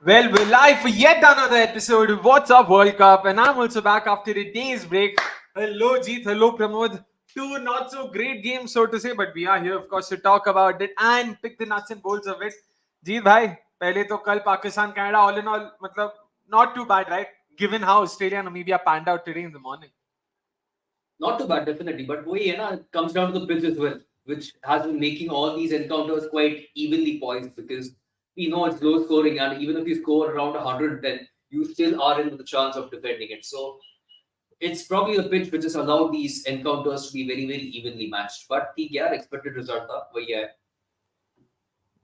Well, we're live for yet another episode of What's Up World Cup, and I'm also back after a day's break. Hello, Jeet. Hello, Pramod. Two not so great games, so to say, but we are here, of course, to talk about it and pick the nuts and bolts of it. Jeet, bhai, पहले तो कल Pakistan Canada all in all, मतलब not too bad, right? Given how Australia and Namibia panned out today in the morning. Not too bad, definitely. But it comes down to the pitch as well, which has been making all these encounters quite evenly poised because we know it's low scoring, and even if you score around 100, then you still are in with the chance of defending it. So it's probably the pitch which has allowed these encounters to be very, very evenly matched. But the expected result था वही है.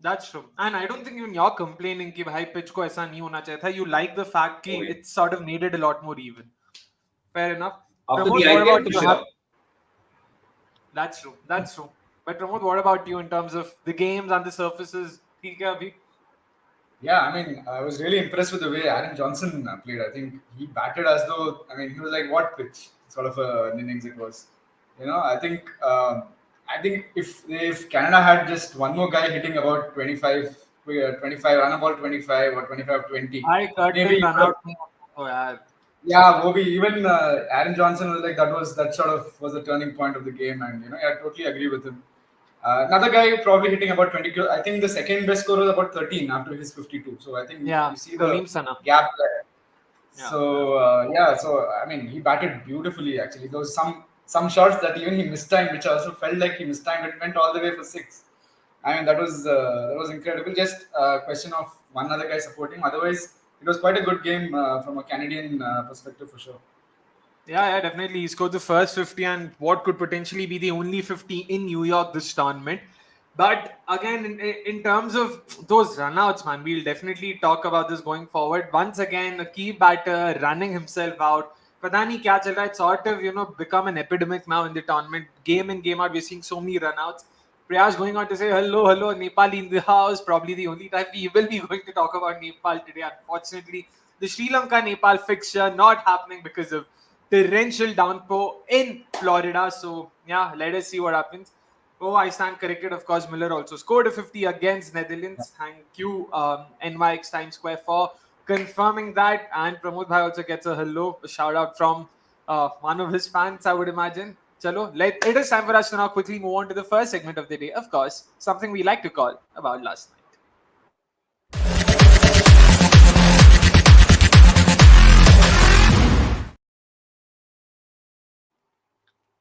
That's true. And I don't think even you're complaining कि भाई pitch को ऐसा नहीं होना चाहिए था. You like the fact कि it sort of made it a lot more even. Fair enough. After Pramod, the what IPL, about for you? sure. That's true. That's true. But Pramod, what about you in terms of the games and the surfaces? ठीक है अभी? Yeah, I mean, I was really impressed with the way Aaron Johnson played. I think he batted as though, he was like, what pitch sort of an innings it was. I think if Canada had just one more guy hitting about 25 run about 25 or 25-20, I maybe run out. Oh, yeah. Yeah, Bobby, even Aaron Johnson was like that sort of was the turning point of the game, and I totally agree with him. Another guy probably hitting about 20 kilos. I think the second best score was about 13 after his 52. So I think you see the gap there. Yeah. So I mean, he batted beautifully actually. There was some shots that even he mistimed, which I also felt like he mistimed. It went all the way for 6. I mean, that was incredible. Just a question of one other guy supporting. Otherwise, it was quite a good game from a Canadian perspective for sure. Yeah, definitely. He scored the first 50 and what could potentially be the only 50 in New York this tournament. But again, in terms of those runouts, man, we'll definitely talk about this going forward. Once again, a key batter running himself out. Pata nahi kya chal raha hai. It's sort of, become an epidemic now in the tournament. Game in, game out, we're seeing so many runouts. Priyas going on to say, hello, Nepal in the house. Probably the only time we will be going to talk about Nepal today. Unfortunately, the Sri Lanka-Nepal fixture not happening because of torrential downpour in Florida. So, yeah, let us see what happens. Oh, I stand corrected. Of course, Miller also scored a 50 against Netherlands. Thank you, NYX Times Square, for confirming that. And Pramod Bhai also gets a shout out from one of his fans, I would imagine. Chalo, it is time for us to now quickly move on to the first segment of the day. Of course, something we like to call About Last Night.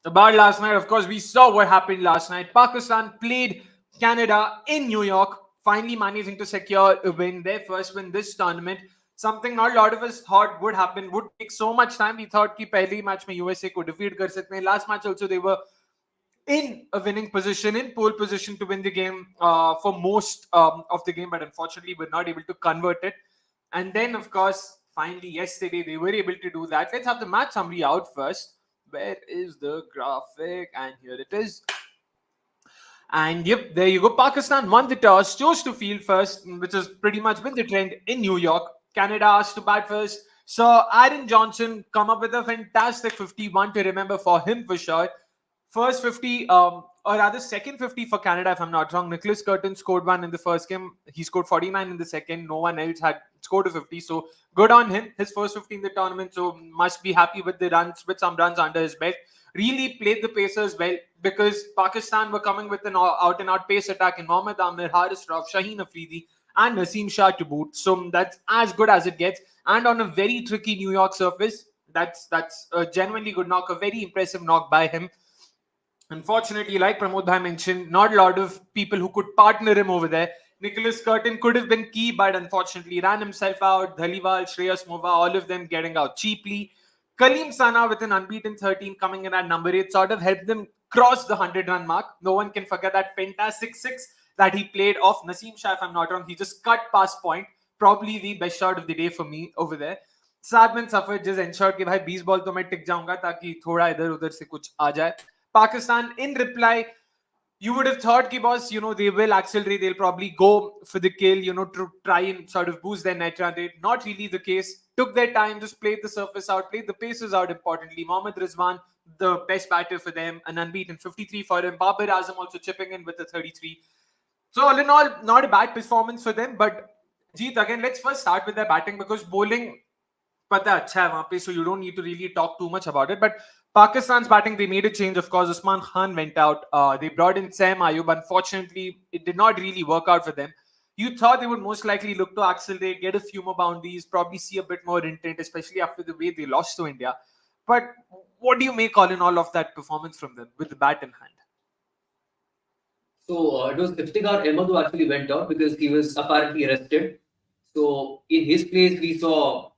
About last night, of course, we saw what happened last night. Pakistan played Canada in New York, finally managing to secure a win, their first win this tournament. Something not a lot of us thought would happen, would take so much time. We thought कि पहले match में USA could defeat कर सकते हैं. Last match also they were in a winning position, in pole position to win the game for most of the game, but unfortunately were not able to convert it. And then, of course, finally yesterday they were able to do that. Let's have the match summary out first. Where is the graphic? And here it is. And yep, there you go. Pakistan won the toss, chose to field first, which has pretty much been the trend in New York. Canada asked to bat first. So Aaron Johnson come up with a fantastic 51 to remember for him for sure. First 50, or rather second 50 for Canada, if I'm not wrong. Nicholas Curtin scored one in the first game. He scored 49 in the second. No one else had scored a 50. So good on him. His first 50 in the tournament. So must be happy with the runs, with some runs under his belt. Really played the Pacers well because Pakistan were coming with an out-and-out pace attack in Mohammad Amir, Haris Rauf, Shaheen Afridi, and Naseem Shah to boot. So that's as good as it gets. And on a very tricky New York surface, that's a genuinely good knock, a very impressive knock by him. Unfortunately, like Pramod Bhai mentioned, not a lot of people who could partner him over there. Nicholas Curtin could have been key, but unfortunately ran himself out. Dhaliwal, Shreyas Mova, all of them getting out cheaply. Kaleem Sana with an unbeaten 13 coming in at number 8 sort of helped them cross the 100-run mark. No one can forget that fantastic 6 that he played off Naseem Shah, if I'm not wrong. He just cut past point. Probably the best shot of the day for me over there. Sadman Safar just ensured कि भाई 20 ball तो मैं टिक जाऊंगा ताकि थोड़ा इधर उधर से कुछ आ जाए. Pakistan, in reply, you would have thought, ki boss, they will accelerate. They'll probably go for the kill, to try and sort of boost their net run rate. Not really the case. Took their time, just played the surface out, played the paces out importantly. Mohammad Rizwan, the best batter for them, an unbeaten 53 for him. Babar Azam also chipping in with a 33. So all in all, not a bad performance for them, but Jeet, again, let's first start with their batting because bowling, pata acha hai wahan pe, so you don't need to really talk too much about it. But Pakistan's batting, they made a change. Of course, Usman Khan went out. They brought in Sam Ayub. Unfortunately, it did not really work out for them. You thought they would most likely look to accelerate, get a few more boundaries, probably see a bit more intent, especially after the way they lost to India. But what do you make all in all of that performance from them with the bat in hand? So it was Iftikhar Ahmed who actually went out because he was apparently arrested. So in his place, we saw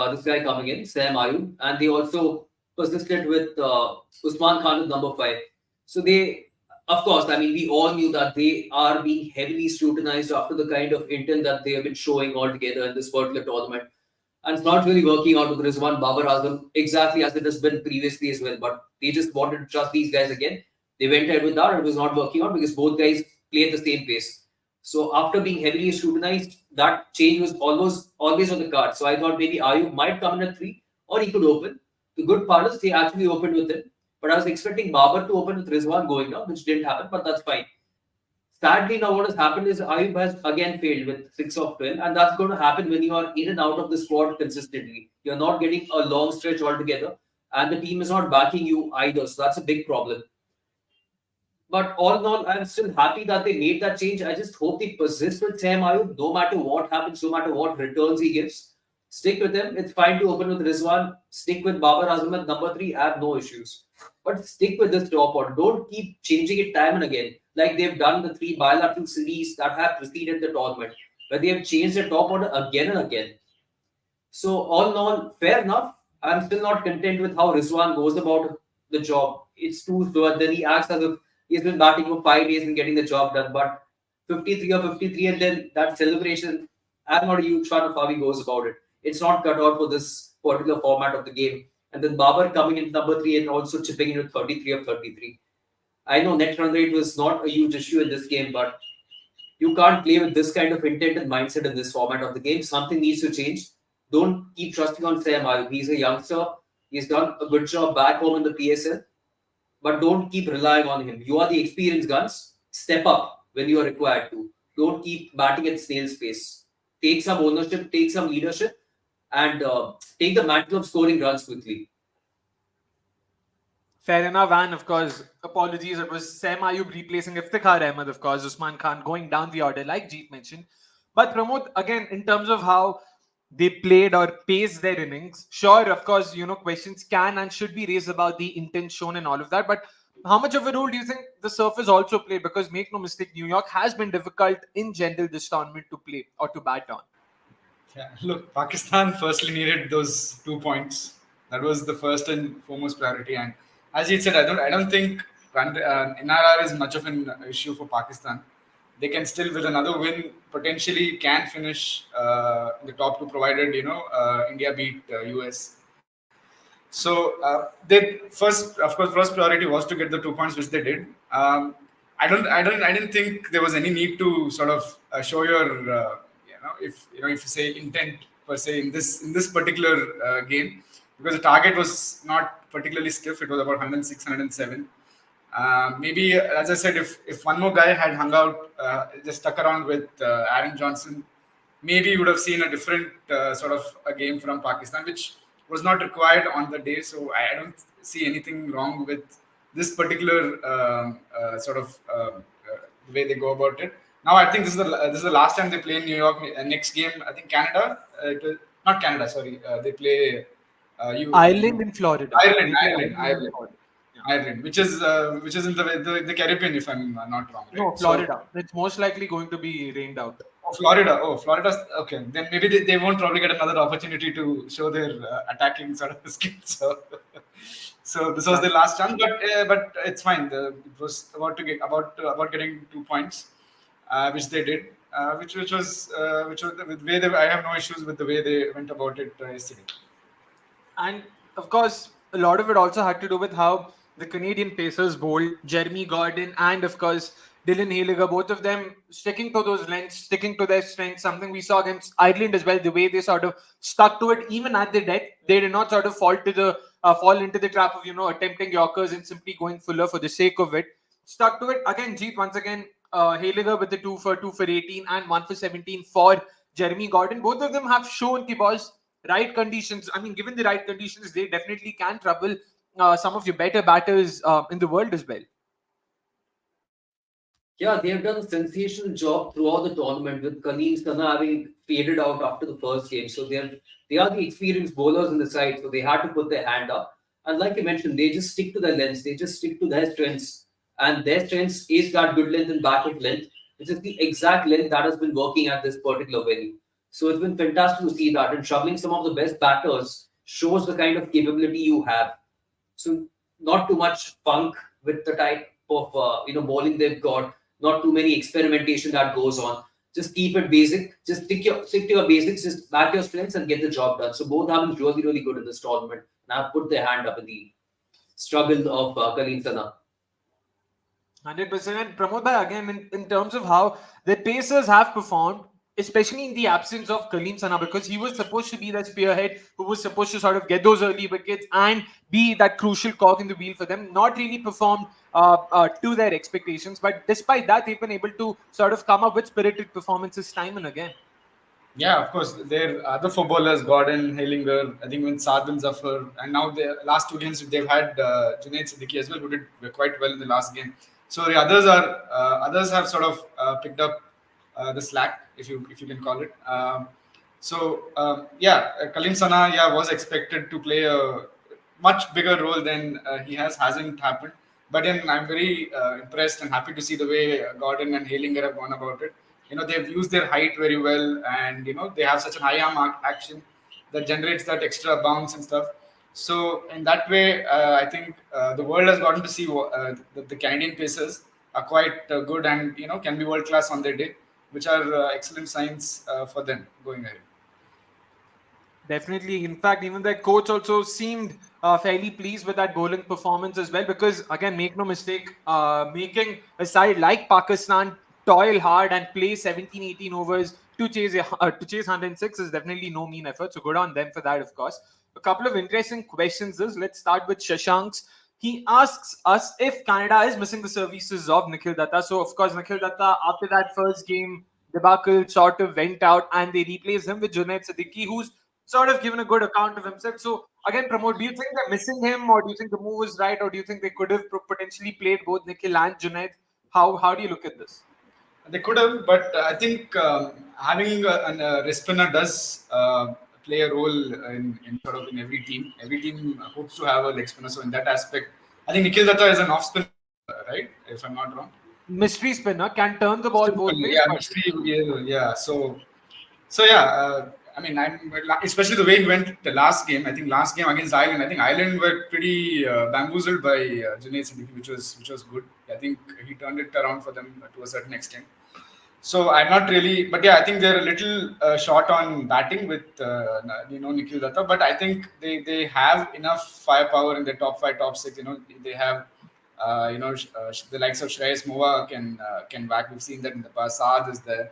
this guy coming in, Sam Ayub, and they also persisted with Usman Khan with number 5. So they, of course, I mean, we all knew that they are being heavily scrutinized after the kind of intent that they have been showing altogether in this particular tournament. And it's not really working out with Rizwan Babar Azam exactly as it has been previously as well. But they just wanted to trust these guys again. They went ahead with that, and it was not working out because both guys play at the same pace. So after being heavily scrutinized, that change was almost always on the card. So I thought maybe Ayub might come in at 3 or he could open. The good part is they actually opened with him. But I was expecting Babar to open with Rizwan going down, which didn't happen, but that's fine. Sadly, now what has happened is Ayub has again failed with 6 of 12, and that's going to happen when you are in and out of the squad consistently. You're not getting a long stretch altogether, and the team is not backing you either. So that's a big problem. But all in all, I'm still happy that they made that change. I just hope they persist with Sam Ayub, no matter what happens, no matter what returns he gives. Stick with him. It's fine to open with Rizwan. Stick with Babar Azam at number 3. I have no issues. But stick with this top order. Don't keep changing it time and again, like they've done the 3 bilateral series that have preceded the tournament, where they have changed the top order again and again. So all in all, fair enough. I'm still not content with how Rizwan goes about the job. It's too slow. And then he acts as if he's been batting for 5 days and getting the job done. But 53 or 53, and then that celebration, I'm not a huge fan of how he goes about it. It's not cut out for this particular format of the game. And then Babar coming in number 3 and also chipping in with 33 of 33. I know net run rate was not a huge issue in this game, but you can't play with this kind of intent and mindset in this format of the game. Something needs to change. Don't keep trusting on Sam Ayub. He's a youngster. He's done a good job back home in the PSL, but don't keep relying on him. You are the experienced guns. Step up when you are required to. Don't keep batting at snail's pace. Take some ownership, take some leadership, and take the mantle of scoring runs quickly. Fair enough, and of course, apologies. It was Sam Ayub replacing Iftikhar Ahmed, of course, Usman Khan going down the order, like Jeet mentioned. But Pramod, again, in terms of how they played or paced their innings, sure, of course, questions can and should be raised about the intent shown and all of that. But how much of a role do you think the surface also played? Because make no mistake, New York has been difficult in general this tournament to play or to bat on. Yeah, look, Pakistan firstly needed those 2 points. That was the first and foremost priority. And as you said, I don't think NRR is much of an issue for Pakistan. They can still, with another win, potentially can finish in the top 2, provided India beat US. So they first, of course, first priority was to get the 2 points, which they did. I didn't think there was any need to sort of show your, if you say intent per se in this particular game, because the target was not particularly stiff. It was about 106, 107. Maybe, as I said, if one more guy had hung out, just stuck around with Aaron Johnson, maybe you would have seen a different sort of a game from Pakistan, which was not required on the day. So I don't see anything wrong with this particular sort of the way they go about it. Now I think this is the last time they play in New York. Next game, I think Canada. Not Canada, sorry. They play Ireland in Florida. Ireland, They play Ireland, Ireland in Ireland. Florida. Yeah. Ireland, which is in the Caribbean, if I'm not wrong, No, right? So, Florida. It's most likely going to be rained out. Florida. Oh, Florida's okay. Then maybe they won't probably get another opportunity to show their attacking sort of skills. So this was the last chance, but it's fine. It was about getting 2 points, which they did, which was the way I have no issues with the way they went about it yesterday. And of course, a lot of it also had to do with how the Canadian Pacers bowled. Jeremy Gordon and, of course, Dylan Haliger, both of them sticking to those lengths, sticking to their strengths, something we saw against Ireland as well, the way they sort of stuck to it, even at the death. They did not sort of fall into the trap of, attempting Yorkers and simply going fuller for the sake of it. Stuck to it. Again, Jeet, once again, Haliger with the 2 for 18 and 1 for 17 for Jeremy Gordon. Both of them have shown ki boss, right conditions. I mean, given the right conditions, they definitely can trouble some of your better batters in the world as well. Yeah, they have done a sensational job throughout the tournament with Kaleem Sana having faded out after the first game. So they are the experienced bowlers in the side, so they had to put their hand up. And like you mentioned, they just stick to their lengths, they just stick to their strengths. And their strengths is that good length and backward length, which is the exact length that has been working at this particular venue. So it's been fantastic to see that. And troubling some of the best batters shows the kind of capability you have. So not too much funk with the type of bowling they've got. Not too many experimentation that goes on. Just keep it basic. Just stick to your basics. Just back your strengths and get the job done. So both have been really good in this tournament and have put their hand up in the struggle of Karim Sana. 100%. And Pramod bhai, again, in terms of how the Pacers have performed, especially in the absence of Kaleem Sana, because he was supposed to be that spearhead who was supposed to sort of get those early wickets and be that crucial cog in the wheel for them, not really performed to their expectations. But despite that, they've been able to sort of come up with spirited performances time and again. Yeah, of course. Their other four bowlers, Gordon, Hailinger, I think even Saad bin Zafar, and now the last two games they've had Junaid Siddiqui as well, who did quite well in the last game. So the others have sort of picked up the slack, if you can call it. Kalim Sana, was expected to play a much bigger role than he hasn't happened. But then I'm very impressed and happy to see the way Gordon and Hailinger have gone about it. They've used their height very well, and they have such an high arm action that generates that extra bounce and stuff. So in that way, I think the world has gotten to see the Canadian pacers are quite good and can be world class on their day, which are excellent signs for them going ahead. Definitely. In fact, even their coach also seemed fairly pleased with that bowling performance as well. Because again, make no mistake, making a side like Pakistan toil hard and play 17, 18 overs to chase 106 is definitely no mean effort. So good on them for that, of course. A couple of interesting questions. Let's start with Shashank's. He asks us if Canada is missing the services of Nikhil Datta. So of course, Nikhil Datta after that first game debacle sort of went out and they replaced him with Junaid Siddiqui, who's sort of given a good account of himself. So again, Pramod, do you think they're missing him, or do you think the move was right, or do you think they could have potentially played both Nikhil and Junaid? How do you look at this? They could have, but I think having a spinner does play a role in sort of in every team. Every team hopes to have a leg spinner. So in that aspect, I think Nikhil Datta is an off spinner, right? If I'm not wrong. Mystery spinner can turn the ball both ways. Yeah, mystery. Yeah. So yeah. I mean, especially the way he went the last game. I think last game against Ireland. I think Ireland were pretty bamboozled by Junaid Siddiqui, which was good. I think he turned it around for them to a certain extent. So I'm not really, but yeah, I think they're a little short on batting with Nikhil Datta. But I think they have enough firepower in the top five, top six. They have the likes of Shreyas Mova can back. We've seen that in the past. Saad is there,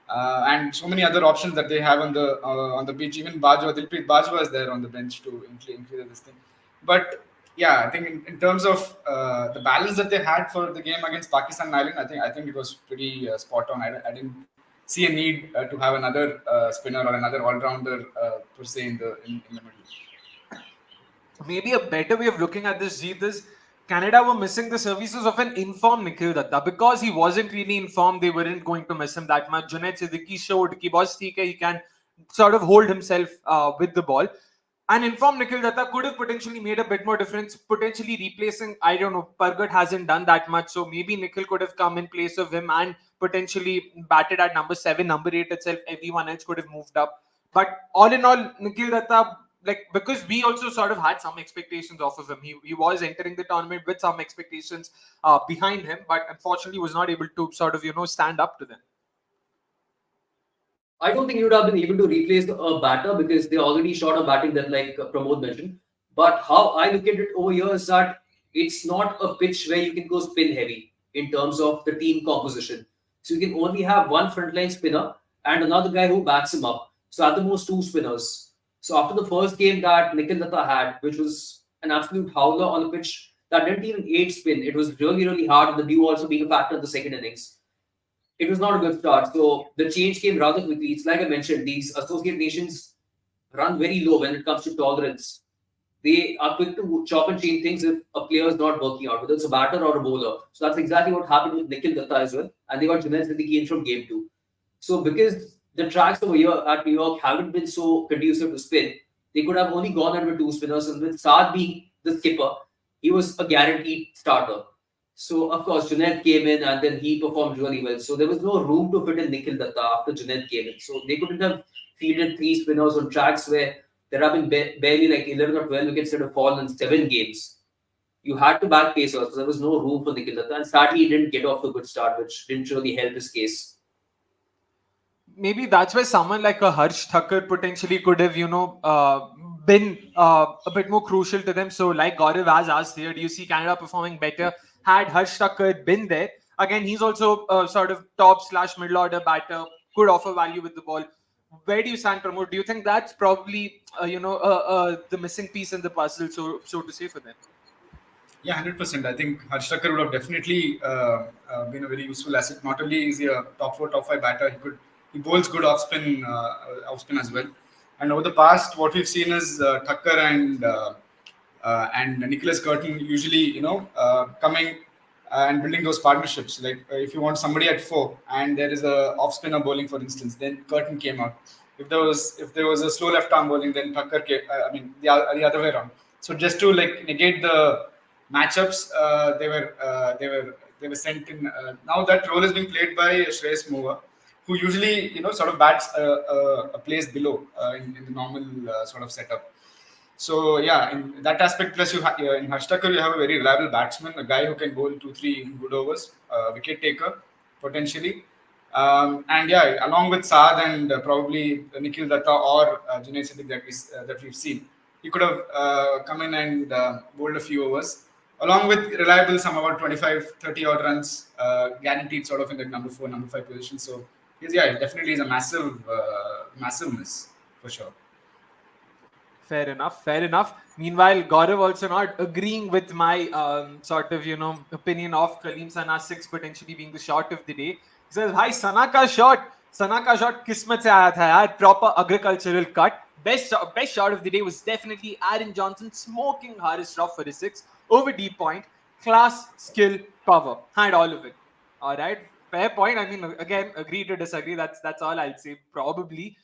and so many other options that they have on the beach. Even Dilpreet Bajwa is there on the bench to include this thing. But yeah, I think in terms of the balance that they had for the game against Pakistan and Ireland, I think it was pretty spot on. I didn't see a need to have another spinner or another all rounder per se in the middle. Maybe a better way of looking at this, Jeet, is Canada were missing the services of an informed Nikhil Datta. Because he wasn't really informed, they weren't going to miss him that much. Junaid Siddiqui showed कि boss ठीक है, he can sort of hold himself with the ball. An informed Nikhil Datta could have potentially made a bit more difference, potentially replacing, I don't know, Pargat hasn't done that much. So maybe Nikhil could have come in place of him and potentially batted at number 7, number 8 itself. Everyone else could have moved up. But all in all, Nikhil Datta, because we also sort of had some expectations off of him. He was entering the tournament with some expectations behind him, but unfortunately was not able to sort of, stand up to them. I don't think he would have been able to replace a batter because they already shot a batting that, like Pramod mentioned. But how I look at it over here is that it's not a pitch where you can go spin heavy in terms of the team composition. So you can only have one frontline spinner and another guy who backs him up. So at the most two spinners. So after the first game that Nikhil Datta had, which was an absolute howler on the pitch that didn't even aid spin, it was really, really hard. And the dew also being a factor in the second innings. it was not a good start. So the change came rather quickly. It's like I mentioned, these associate nations run very low when it comes to tolerance. They are quick to chop and change things if a player is not working out, whether it's a batter or a bowler. So that's exactly what happened with Nikhil Datta as well. And they got Junaid Siddiqui in from game two. So because the tracks over here at New York haven't been so conducive to spin, they could have only gone out with two spinners. And with Saad being the skipper, he was a guaranteed starter. So of course Junaid came in and then he performed really well. So there was no room to fit in Nikhil Datta after Junaid came in. So they couldn't have fielded three spinners on tracks where there have been barely like 11 or 12 wickets that have fallen in 7 games. You had to back pacers, so there was no room for Nikhil Datta. And sadly, he didn't get off to a good start, which didn't really help his case. Maybe that's where someone like a Harsh Thaker potentially could have, been a bit more crucial to them. So, like Gaurav has asked here, do you see Canada performing better had Harsh Thaker been there? Again, he's also a sort of top/middle order batter, could offer value with the ball. Where do you stand, Pramod? Do you think that's probably, the missing piece in the puzzle, so to say, for them? Yeah, 100%. I think Harsh Thakur would have definitely been a very useful asset. Not only is he a top four, top five batter, he bowls good off spin as well. And over the past, what we've seen is Thakur and Nicholas Curtin usually, coming and building those partnerships. Like if you want somebody at four and there is a off spinner bowling, for instance, then Curtin came out. If there was a slow left arm bowling, then Thakur came. The other way around. So just to like negate the matchups, they were sent in. Now that role is being played by Shreyas Moore, who usually sort of bats a place below in the normal sort of setup. So yeah, in that aspect, plus in Harsh Thakur you have a very reliable batsman, a guy who can bowl 2-3 good overs, wicket taker potentially. And yeah, along with Saad and probably Nikhil Datta or Junaid Siddiq that we've seen, he could have come in and bowled a few overs, along with reliable some about 25, 30 odd runs, guaranteed sort of in the number four, number five position. So yeah, definitely is a massive miss for sure. Fair enough. Fair enough. Meanwhile, Gaurav also not agreeing with my sort of opinion of Kaleem Sana's six potentially being the shot of the day. He says, "Hi, Sana ka shot kismet se aaya tha yaar. Proper agricultural cut. Best shot of the day was definitely Aaron Johnson smoking Haris Rauf for his six over deep point. Class, skill, power. Had all of it. All right, fair point. I mean, again, agree to disagree. That's all I'll say. Probably.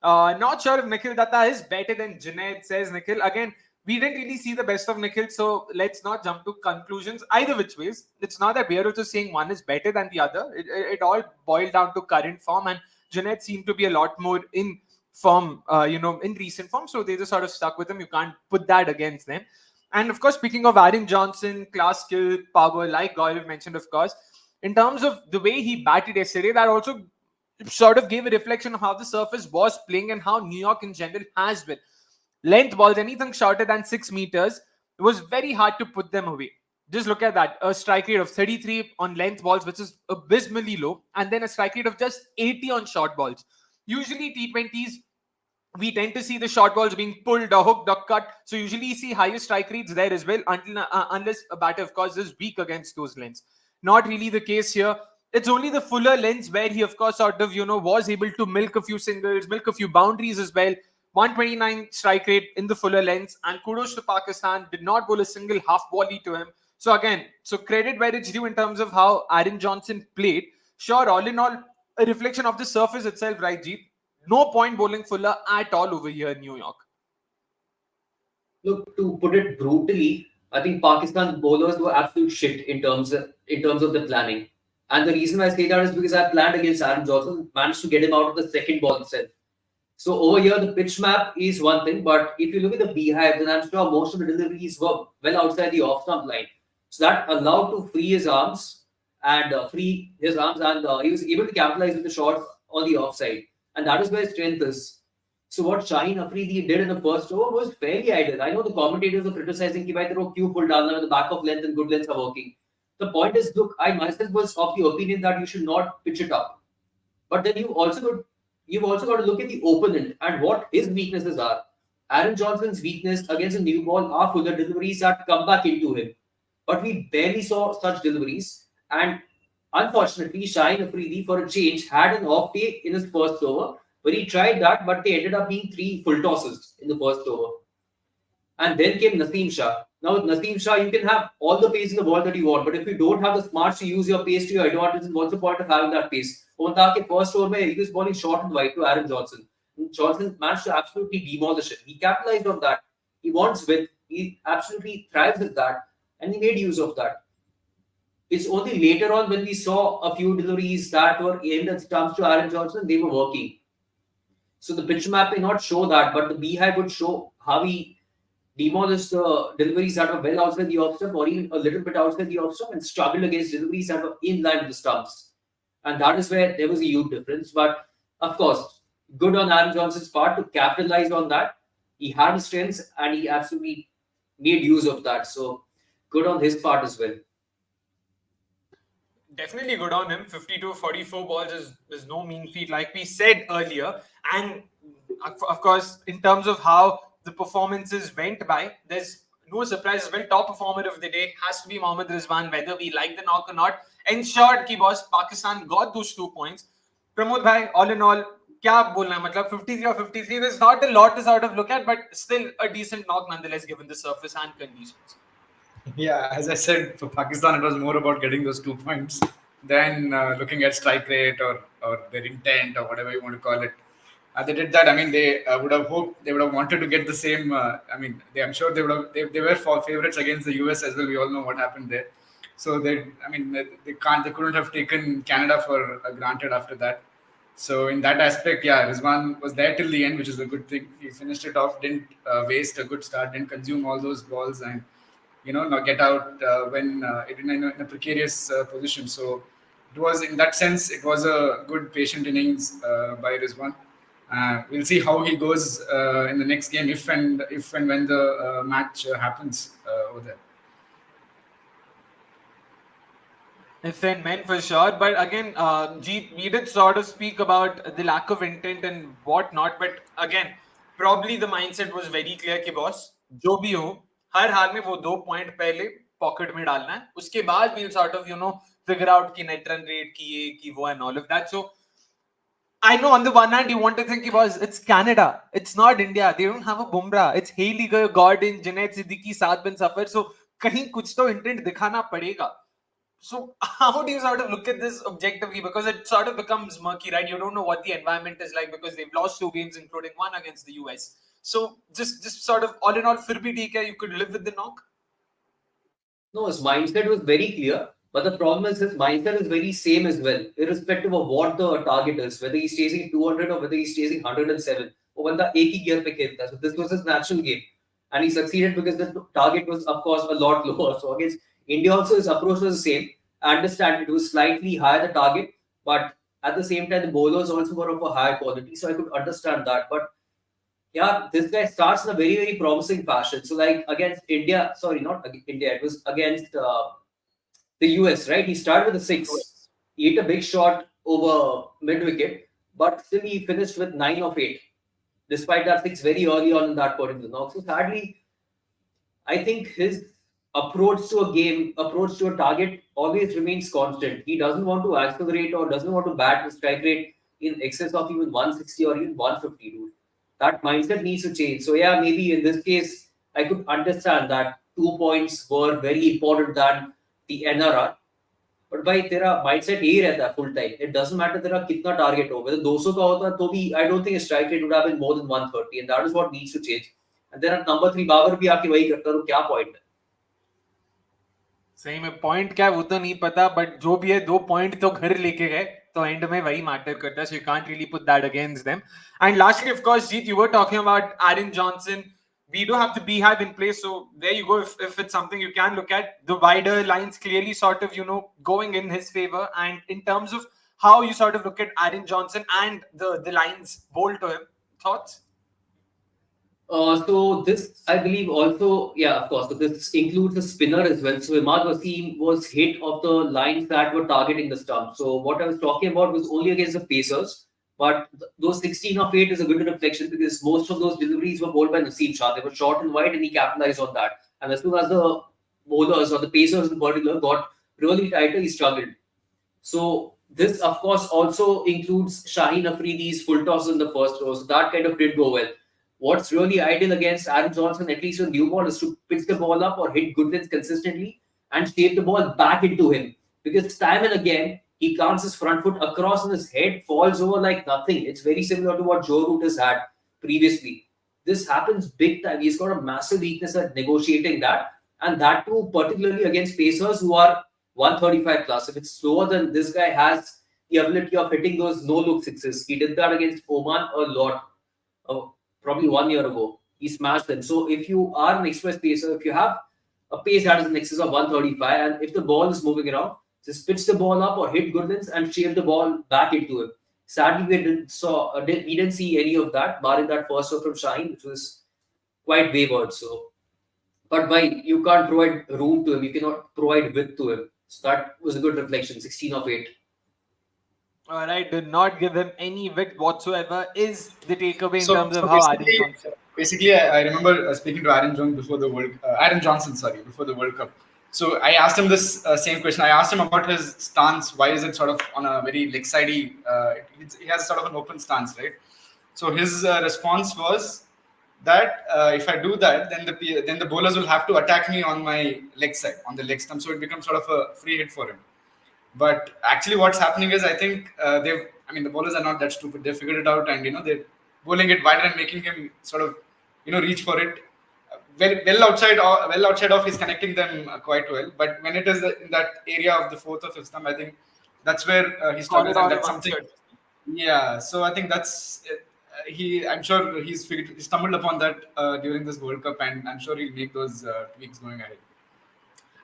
Not sure if Nikhil Datta is better than Junaid, says Nikhil. Again, we didn't really see the best of Nikhil, so let's not jump to conclusions either which ways. It's not that we are also saying one is better than the other. It all boiled down to current form, and Junaid seemed to be a lot more in form, in recent form, so they just sort of stuck with him. You can't put that against them. And of course, speaking of Aaron Johnson, class, skill, power, like Gaurav mentioned, of course, in terms of the way he batted yesterday, that also sort of gave a reflection of how the surface was playing and how New York in general has been. Length balls, anything shorter than 6 meters, it was very hard to put them away. Just look at that. A strike rate of 33 on length balls, which is abysmally low, and then a strike rate of just 80 on short balls. Usually T20s, we tend to see the short balls being pulled or hooked or cut. So usually you see higher strike rates there as well, unless a batter, of course, is weak against those lengths. Not really the case here. It's only the fuller lens where he, of course, sort of, was able to milk a few singles, milk a few boundaries as well. 129 strike rate in the fuller lens. And kudos to Pakistan, did not bowl a single half volley to him. So again, so credit where it's due in terms of how Aaron Johnson played. Sure, all in all, a reflection of the surface itself, right, Jeet? No point bowling fuller at all over here in New York. Look, to put it brutally, I think Pakistan bowlers were absolute shit in terms of the planning. And the reason I say that is because I planned against Aaron Johnson, managed to get him out of the second ball itself. So over here, the pitch map is one thing, but if you look at the beehive, then I'm sure most of the deliveries were well outside the off stump line. So that allowed to free his arms and he was able to capitalize with the shots on the offside. And that is where his strength is. So what Shaheen Afridi did in the first over was fairly ideal. I know the commentators are criticizing कि भाई तेरे को क्यों pull डालना when the back of length and good lengths are working. The point is, look, I myself was of the opinion that you should not pitch it up. But then you've also got to look at the opponent and what his weaknesses are. Aaron Johnson's weakness against a new ball are fuller deliveries that come back into him. But we barely saw such deliveries. And Unfortunately, Shaheen Afridi, for a change, had an off day in his first over, where he tried that, but they ended up being 3 full tosses in the first over. And then came Naseem Shah. Now, with Naseem Shah, you can have all the pace in the world that you want, but if you don't have the smarts to use your pace to your advantage, then what's the point of having that pace? Ke first over, he was bowling short and wide to Aaron Johnson. And Johnson managed to absolutely demolish it. He capitalized on that. He wants width. He absolutely thrives with that, and he made use of that. It's only later on when we saw a few deliveries that were aimed at stumps to Aaron Johnson, they were working. So the pitch map may not show that, but the beehive would show how he demolished the deliveries that were well outside the off stump or even a little bit outside the off stump and struggled against deliveries that were in line with the stumps. And that is where there was a huge difference. But of course, good on Aaron Johnson's part to capitalize on that. He had his strengths and he absolutely made use of that. So good on his part as well. Definitely good on him. 52, 44 balls is no mean feat, like we said earlier. And of course, in terms of how the performances went by, there's no surprise as well. Top performer of the day has to be Mohammad Rizwan, whether we like the knock or not. Ensured कि boss Pakistan got those 2 points. Pramod bhai, all in all, क्या बोलना है? मतलब 53 or 53, there's not a lot to sort of look at, but still a decent knock nonetheless given the surface and conditions. Yeah, as I said, for Pakistan, it was more about getting those 2 points than looking at strike rate or their intent or whatever you want to call it. They did that. I mean, they would have hoped, they would have wanted to get the same. I'm sure they would have. They were for favorites against the US as well. We all know what happened there. So they couldn't have taken Canada for granted after that. So in that aspect, yeah, Rizwan was there till the end, which is a good thing. He finished it off, didn't waste a good start, didn't consume all those balls, and not get out when in a precarious position. So it was, in that sense, it was a good patient innings by Rizwan. We'll see how he goes in the next game, if and when the match happens over there. If and when, for sure. But again, Jeet, we did sort of speak about the lack of intent and whatnot. But again, probably the mindset was very clear कि boss, जो भी हो, हर हाल में वो 2 point पहले pocket में डालना है. उसके बाद we'll sort of figure out कि net run rate की ये की वो and all of that. So I know on the one hand you want to think it's Canada, it's not India. They don't have a Bumrah. It's Hailey Gordon, Junaid Siddiqui, Saad bin Safar. So कहीं कुछ तो intent दिखाना पड़ेगा. So how do you sort of look at this objectively? Because it sort of becomes murky, right? You don't know what the environment is like because they've lost 2 games, including one against the US. So just sort of all in all, फिर भी ठीक है, you could live with the knock. No, his mindset was very clear. But the problem is his mindset is very same as well, irrespective of what the target is, whether he's chasing 200 or whether he's chasing 107. Or when the एक ही gear पे खेलता है. So this was his natural game. And he succeeded because the target was, of course, a lot lower. So against India also, his approach was the same. I understand it was slightly higher the target, but at the same time, the bowlers also were of a higher quality. So I could understand that. But yeah, this guy starts in a very, very promising fashion. So like against India, sorry, not India, it was against the US, right? He started with a 6. He hit a big shot over mid wicket, but still he finished with 9 of 8, despite that 6 very early on in that particular knock. So sadly, I think his approach to a game, approach to a target always remains constant. He doesn't want to accelerate or doesn't want to bat with strike rate in excess of even 160 or even 150, dude. That mindset needs to change. So yeah, maybe in this case, I could understand that 2 points were very important than the NRR. But भाई तेरा mindset यही रहता है full time. It doesn't matter तेरा कितना target हो. Whether 200 का होता तो भी I don't think his strike rate would have been more than 130, and that is what needs to change. And then at number 3 Babar भी आके वही करता तो क्या point है? सही में point क्या है वो तो नहीं पता, but जो भी है 2 point तो घर लेके गए. So end में वही matter करता है. So you can't really put that against them. And lastly, of course, Jeet, you were talking about Aaron Johnson. We do have the beehive in place, so there you go. If it's something you can look at, the wider lines clearly sort of going in his favor. And in terms of how you sort of look at Aaron Johnson and the lines bowled to him, thoughts? So this, I believe, also, yeah, of course. So this includes a spinner as well. So Imad Wasim was hit of the lines that were targeting the stump. So what I was talking about was only against the Pacers. But those 16 of 8 is a good reflection because most of those deliveries were bowled by Naseem Shah. They were short and wide, and he capitalized on that. And as soon as the bowlers or the Pacers in particular got really tighter, he struggled. So this, of course, also includes Shaheen Afridi's full tosses in the first row. So that kind of did go well. What's really ideal against Aaron Johnson, at least on new ball, is to pitch the ball up or hit Goodwins consistently and shape the ball back into him. Because time and again, he counts his front foot across and his head falls over like nothing. It's very similar to what Joe Root has had previously. This happens big time. He's got a massive weakness at negotiating that. And that too, particularly against pacers who are 135 plus. If it's slower than this guy has the ability of hitting those no-look sixes. He did that against Oman a lot, probably 1 year ago. He smashed them. So if you are an express pacer, if you have a pace that is in excess of 135, and if the ball is moving around, just pitch the ball up or hit Goodwins and shape the ball back into him. Sadly, we didn't see any of that, barring that first over from Shaheen, which was quite wayward. So, but by you can't provide room to him, you cannot provide width to him. So that was a good reflection. 16 of 8. All right, did not give him any width whatsoever. Is the takeaway in So, terms of so how Aaron basically, Johnson? basically, I remember speaking to Aaron Jones before the Aaron Johnson, sorry, before the World Cup. So I asked him this same question. I asked him about his stance. Why is it sort of on a very leg sidey? He has sort of an open stance, right? So his response was that if I do that, then the bowlers will have to attack me on my leg side, on the leg stump. So it becomes sort of a free hit for him. But actually, what's happening is I think the bowlers are not that stupid. They figured it out, and they're bowling it wider and making him sort of reach for it. Well outside of, he's connecting them quite well. But when it is in that area of the fourth or fifth stump, I think that's where he struggles, and that's something. Yeah, so I think that's I'm sure he stumbled upon that during this World Cup, and I'm sure he'll make those tweaks going ahead.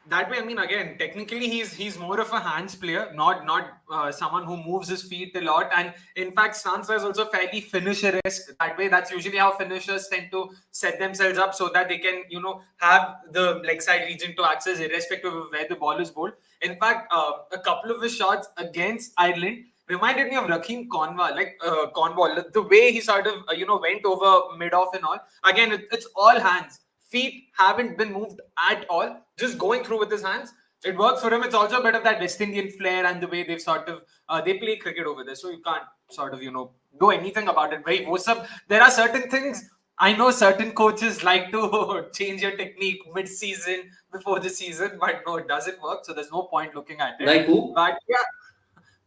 That way, I mean, again, technically he's more of a hands player, not someone who moves his feet a lot. And in fact, stanza is also fairly finisher-esque. That way, that's usually how finishers tend to set themselves up so that they can, have the leg side region to access irrespective of where the ball is bowled. In fact, a couple of his shots against Ireland reminded me of Rakeem Cornwall, the way he sort of, went over mid-off and all. Again, it's all hands. Feet haven't been moved at all, just going through with his hands. It works for him. It's also a bit of that West Indian flair and the way they've sort of they play cricket over there, so you can't sort of do anything about it. Very wholesome. There are certain things I know certain coaches like to change your technique mid-season before the season, but no, it doesn't work, so there's no point looking at it. Like who? But yeah,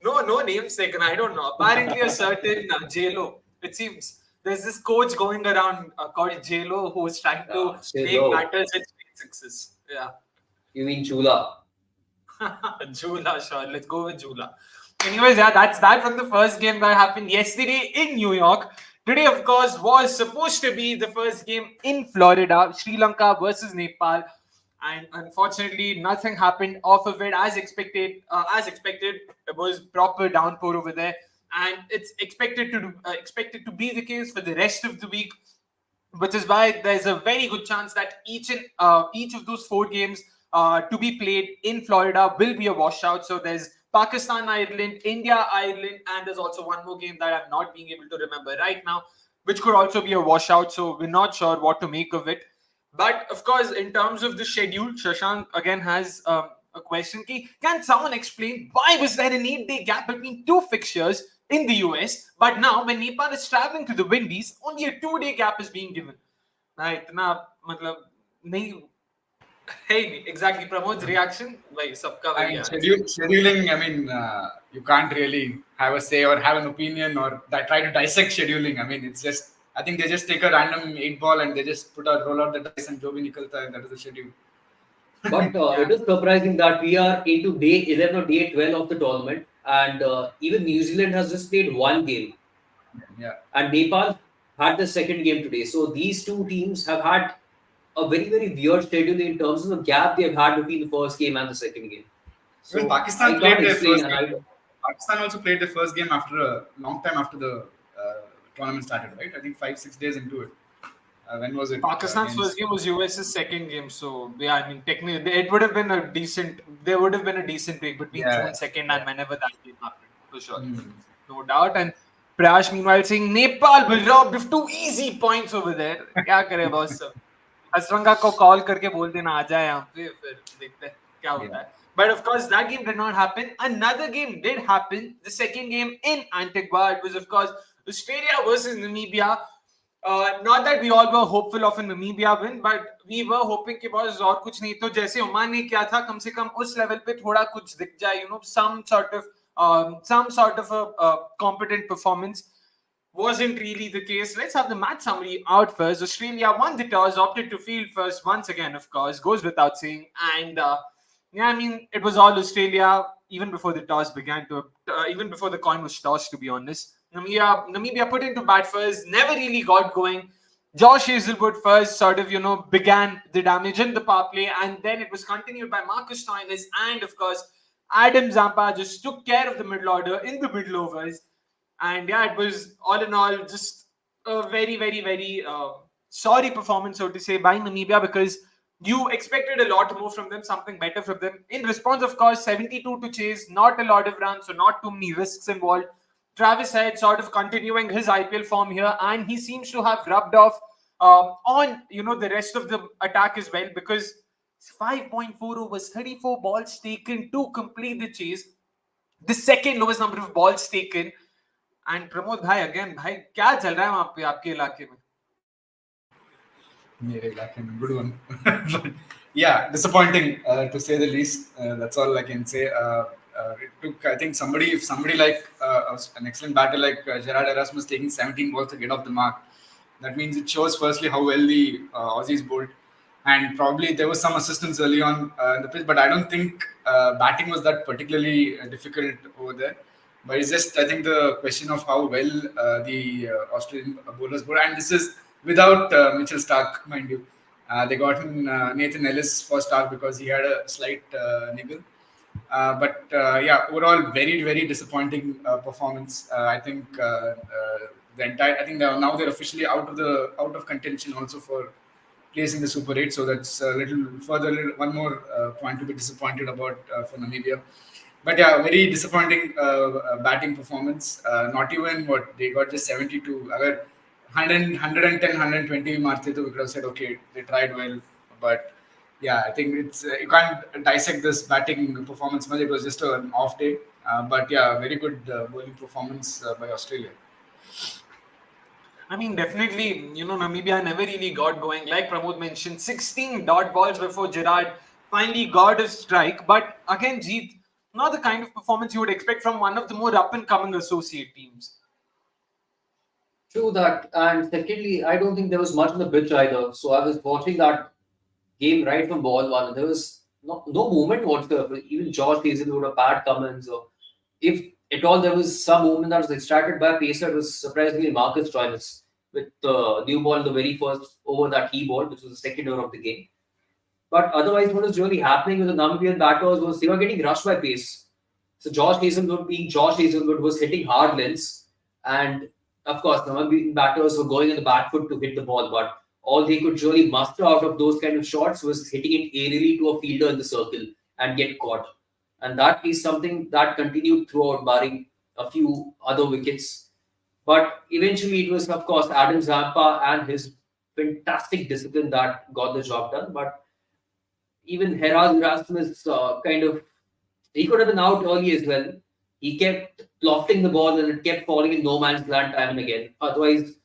no names taken. I don't know. Apparently a certain J-Lo, it seems. There's this coach going around called J-Lo who's trying to make batters hit sixes. Yeah. You mean Chula? Jula, sure. Let's go with Jula. Anyways, yeah, that's that from the first game that happened yesterday in New York. Today, of course, was supposed to be the first game in Florida, Sri Lanka versus Nepal. And unfortunately, nothing happened off of it as expected. It was proper downpour over there. And it's expected to be the case for the rest of the week, which is why there's a very good chance that each of those 4 games to be played in Florida will be a washout. So there's Pakistan, Ireland, India, Ireland, and there's also one more game that I'm not being able to remember right now, which could also be a washout. So we're not sure what to make of it. But of course, in terms of the schedule, Shashank again has a question. Can someone explain why was there an 8-day gap between 2 fixtures in the US, but now when Nepal is traveling to the Windies, only a 2-day gap is being given? Right? Now, hey, exactly. Pramod's reaction. Scheduling. You can't really have a say or have an opinion or try to dissect scheduling. It's just. I think they just take a random 8 ball and they just roll out the dice and jo bhi nikalta hai, that is the schedule. But it is surprising that we are into day 11 or day 12 of the tournament, and even New Zealand has just played 1 game. Yeah. And Nepal had the second game today. So these 2 teams have had a very, very weird schedule in terms of the gap they've had between the first game and the second game. So well, Pakistan played their first game. Pakistan also played their first game after a long time after the tournament started, right? I think 5-6 days into it. When was it? Pakistan's first game was US's second game, so yeah, technically it would have been a decent. There would have been a decent break between June 2nd and whenever that game happened, for sure, no doubt. And Prash, meanwhile, saying Nepal will robbed of 2 easy points over there. क्या करे boss? Hasaranga को call करके बोल देना आ जाए यहाँ पे, फिर देखते हैं क्या होता है. But of course, that game did not happen. Another game did happen. The second game in Antigua. It was, of course, Australia versus Namibia. Not that we all were hopeful of a Namibia win, but we were hoping कि बस और कुछ नहीं तो जैसे Oman ने किया था कम से कम उस लेवल पे थोड़ा कुछ दिख जाए, some sort of a competent performance. Wasn't really the case. Let's have the match summary out first. Australia won the toss, opted to field first once again, of course, goes without saying. And yeah, I mean, it was all Australia even before the toss began to, even before the coin was tossed, to be honest. Namibia put into bat first, never really got going. Josh Hazelwood first sort of, began the damage in the power play, and then it was continued by Marcus Stoinis, and of course, Adam Zampa just took care of the middle order in the middle overs. And yeah, it was all in all just a very, very, very sorry performance, so to say, by Namibia, because you expected a lot more from them, something better from them. In response, of course, 72 to chase, not a lot of runs, so not too many risks involved. Travis Head sort of continuing his IPL form here, and he seems to have rubbed off on the rest of the attack as well, because 5.4 overs, 34 balls taken to complete the chase, the second lowest number of balls taken. And Pramod भाई again भाई क्या चल रहा है वहां पे आपके इलाके में? मेरे इलाके में good one. But yeah, disappointing to say the least. That's all I can say. It took, I think, if somebody like an excellent batter like Gerard Erasmus taking 17 balls to get off the mark, that means it shows firstly how well the Aussies bowled, and probably there was some assistance early on in the pitch, but I don't think batting was that particularly difficult over there. But it's just, I think, the question of how well the Australian bowlers bowled, and this is without Mitchell Stark, mind you. They got in Nathan Ellis for Stark because he had a slight niggle. But yeah, overall, very, very disappointing performance. I think the entire. I think now they're officially out of contention also for placing the Super 8. So that's a little further, one more point to be disappointed about for Namibia. But yeah, very disappointing batting performance. Not even what they got, just 72. Agar 100, 110, 120 marte to we could have said, okay, they tried well. But yeah, I think it's you can't dissect this batting performance much. It was just an off day. But yeah, very good bowling performance by Australia. I mean, definitely, Namibia never really got going. Like Pramod mentioned, 16 dot balls before Gerard finally got a strike. But again, Jeet, not the kind of performance you would expect from one of the more up-and-coming associate teams. True that. And secondly, I don't think there was much on the pitch either. So I was watching that game right from ball one. There was no movement whatsoever. Even Josh Hazelwood or Pat Cummins, or if at all there was some movement that was extracted by a pacer, it was surprisingly Marcus Stoinis with the new ball, the very first over that he bowled, which was the second over of the game. But otherwise, what was really happening with the Namibian batters was they were getting rushed by pace. So Josh Hazelwood, being Josh Hazelwood, was hitting hard lengths, and of course, Namibian batters were going in the back foot to hit the ball, but all they could really muster out of those kind of shots was hitting it aerially to a fielder in the circle and get caught. And that is something that continued throughout, barring a few other wickets. But eventually, it was, of course, Adam Zampa and his fantastic discipline that got the job done. But even Herald Erasmus he could have been out early as well. He kept lofting the ball and it kept falling in no man's land time and again. Otherwise,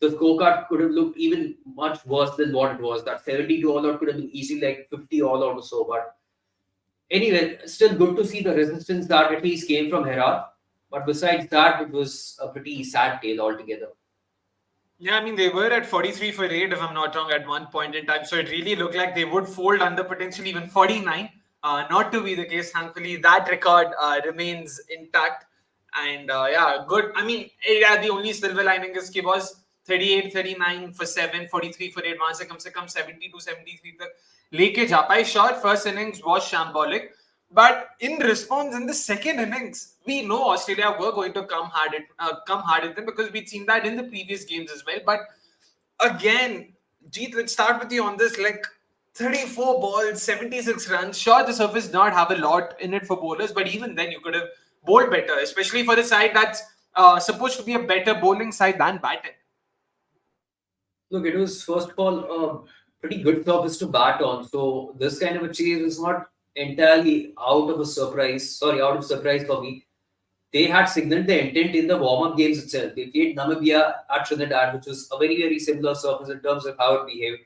the scorecard could have looked even much worse than what it was. That 72 all out could have been easily like 50 all out or so. But anyway, still good to see the resistance that at least came from Herald. But besides that, it was a pretty sad tale altogether. Yeah, I mean, they were at 43 for 8, if I'm not wrong, at one point in time. So it really looked like they would fold under potentially even 49. Not to be the case, thankfully. That record remains intact. And yeah, good. I mean, yeah, the only silver lining is कि was 38, 39 for 7, 43 for 8. वहां से कम 72, 73 तक लेके जा पाए. Sure, first innings was shambolic. But in response, in the second innings, we know Australia were going to come hard at them because we'd seen that in the previous games as well. But again, Jeet, let's start with you on this. Like 34 balls, 76 runs. Sure, the surface did not have a lot in it for bowlers, but even then you could have bowled better, especially for a side that's supposed to be a better bowling side than batting. Look, it was first of all a pretty good surface to bat on. So this kind of a chase is not entirely out of surprise for me. They had signaled the intent in the warm-up games itself. They played Namibia at Trinidad, which was a very, very similar surface in terms of how it behaved.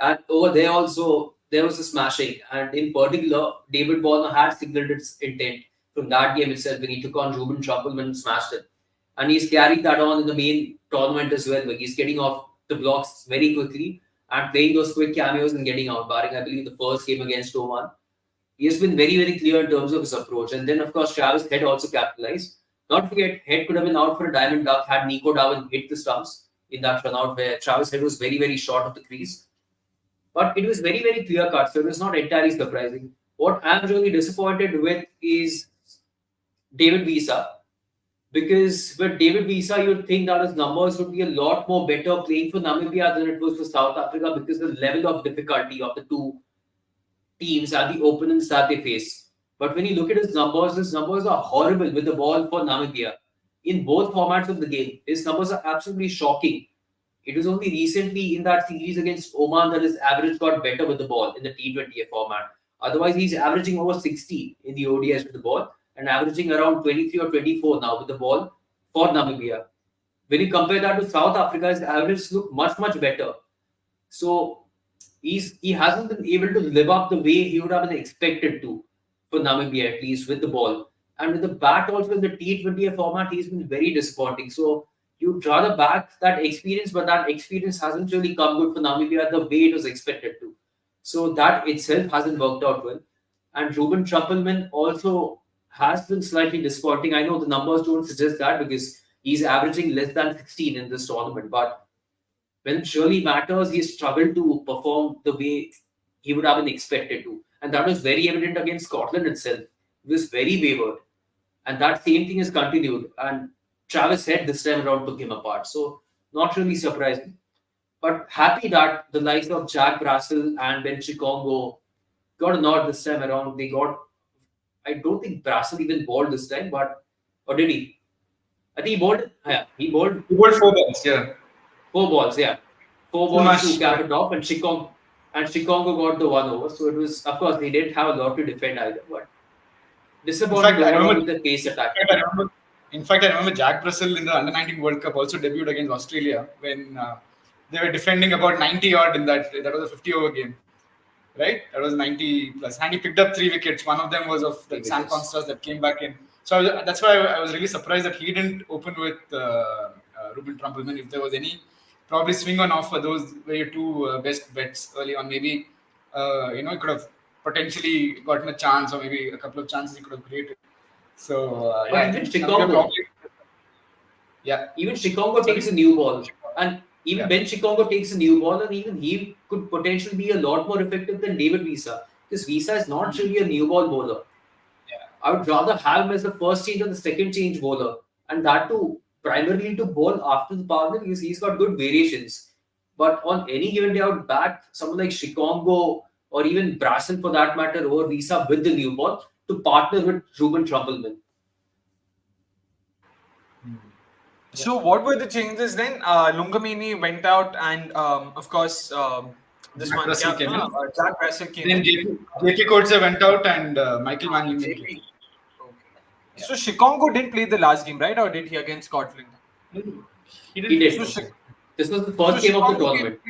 And over there also, there was a smashing. And in particular, David Warner had signaled its intent from that game itself when he took on Ruben Trumpelman and smashed it. And he's carried that on in the main tournament as well, where he's getting off the blocks very quickly and playing those quick cameos and getting out, barring, I believe, the first game against Oman. He has been very, very clear in terms of his approach. And then, of course, Travis Head also capitalized. Not to forget, Head could have been out for a diamond duck had Nico Darwin hit the stumps in that run out where Travis Head was very, very short of the crease. But it was very, very clear cut, so it was not entirely surprising. What I'm really disappointed with is David Visa. Because with David Visa, you'd think that his numbers would be a lot more better playing for Namibia than it was for South Africa because the level of difficulty of the two teams and the opponents that they face. But when you look at his numbers are horrible with the ball for Namibia. In both formats of the game, his numbers are absolutely shocking. It was only recently in that series against Oman that his average got better with the ball in the T20 format. Otherwise, he's averaging over 60 in the ODS with the ball and averaging around 23 or 24 now with the ball for Namibia. When you compare that to South Africa, his average look much, much better. So he hasn't been able to live up the way he would have been expected to for Namibia, at least with the ball. And with the bat also in the T20 format, he's been very disappointing. So you'd rather back that experience, but that experience hasn't really come good for Namibia the way it was expected to. So that itself hasn't worked out well. And Ruben Trumpelman also has been slightly disappointing. I know the numbers don't suggest that because he's averaging less than 16 in this tournament, but when it surely matters, he struggled to perform the way he would have been expected to. And that was very evident against Scotland itself. He was very wayward. And that same thing has continued. And Travis Head this time around took him apart. So, not really surprising. But happy that the likes of Jack Brassel and Ben Chikongo got a nod this time around. I don't think Brassel even bowled this time, or did he? I think he bowled. Yeah, he bowled. He bowled 4 balls, yeah. 4 balls, yeah. 4 balls to cap it off, and Chikongo got the 1 over. So it was, of course, they didn't have a lot to defend either, but disappointing with the pace attack. In fact, I remember Jack Brassel in the Under-19 World Cup also debuted against Australia when they were defending about 90 odd in that. That was a 50-over game, right? That was 90 plus, and he picked up 3 wickets. One of them was of the Sam Constance that came back in. So that's why I was really surprised that he didn't open with Ruben Trumpelman. If there was any probably swing on off for those were your two best bets early on, maybe he could have potentially gotten a chance, or maybe a couple of chances he could have created. So even Chikongo, even Chikongo takes a new ball, and even Ben Chikongo takes a new ball, and even he could potentially be a lot more effective than David Visa, because Visa is not really a new ball bowler. I would rather have him as the first change or the second change bowler, and that too primarily to bowl after the power play because he's got good variations. But on any given day, I would back someone like Chikongo or even Brassel for that matter over Visa with the new ball to partner with Ruben Trumpelman. So what were the changes then? Lungamini went out, and of course this Jack one, Brassel came in. Jack Brassel came Then in. JP Coates went out, and Michael Van Lingen came in. Okay. So Chikongo didn't play the last game, right? Or did he against Scotland? He did. This was the first game of the tournament.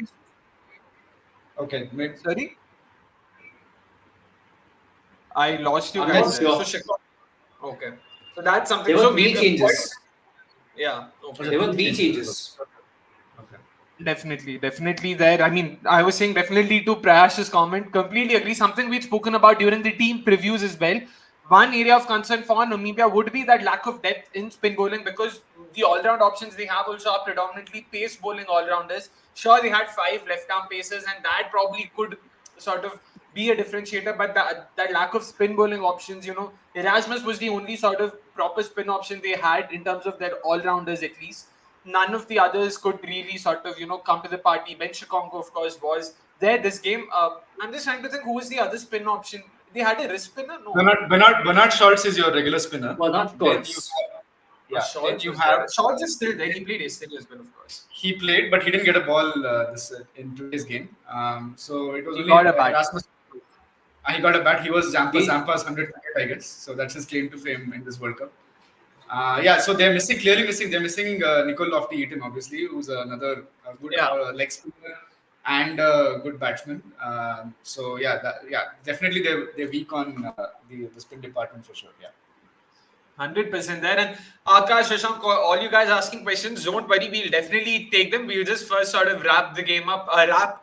Okay. Sorry? I lost you I'm guys. not sure. So okay. So that's something. There were 3 changes. Yeah. Okay. There were 3 changes. Okay. Definitely there. I mean, I was saying definitely to Prayash's comment, completely agree. Something we've spoken about during the team previews as well. One area of concern for Namibia would be that lack of depth in spin bowling, because the all-round options they have also are predominantly pace bowling all-rounders. Sure, they had 5 left-arm pacers, and that probably could sort of be a differentiator, but that lack of spin bowling options, Erasmus was the only sort of proper spin option they had in terms of their all-rounders at least. None of the others could really sort of, come to the party. Ben Chikongo, of course, was there this game. I'm just trying to think who was the other spin option. They had a wrist spinner? No. Bernard Schultz is your regular spinner. Bernard Schultz. Schultz is still there. He played yesterday as well, of course. He played, but he didn't get a ball in today's game. So it was he only got a bat. Erasmus. He got a bat. He was Okay. Zampa's 100th wicket, I guess. So that's his claim to fame in this World Cup. Yeah, so they're missing, clearly missing. They're missing Nicole Lofty-Eaton, obviously, who's another good Yeah. leg spinner and good batsman. So yeah, definitely they're weak on the spin department for sure. Yeah. 100% there. And Akash, Shashank, all you guys asking questions, don't worry, we'll definitely take them. We'll just first sort of wrap the game up, wrap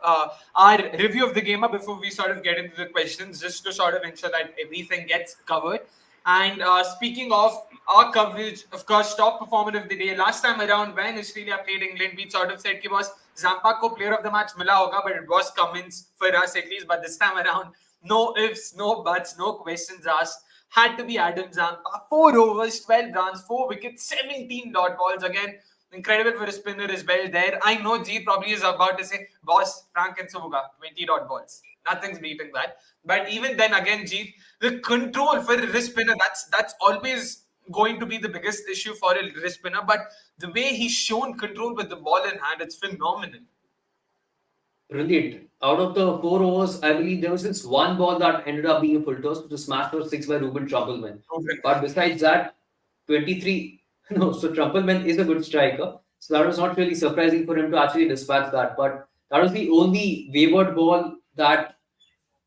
our review of the game up before we sort of get into the questions, just to sort of ensure that everything gets covered. And speaking of our coverage, of course, top performer of the day. Last time around, when Australia played England, we sort of said, "Ki boss, Zampa ko player of the match mila hoga," but it was Cummins for us at least. But this time around, no ifs, no buts, no questions asked. Had to be Adam Zampa. 4 overs, 12 runs, 4 wickets, 17 dot balls. Again, incredible for a spinner as well there. I know Jeet probably is about to say, boss, Frank and Subuga, 20 dot balls. Nothing's beating that. But even then, again, Jeet, the control for a wrist spinner, that's always going to be the biggest issue for a wrist spinner. But the way he's shown control with the ball in hand, it's phenomenal. Brilliant. Out of the 4 overs, I believe there was this one ball that ended up being a full toss, which was smashed for 6 by Ruben Trumpelman. But besides that, 23. No, so Trumpelman is a good striker. So that was not really surprising for him to actually dispatch that. But that was the only wayward ball that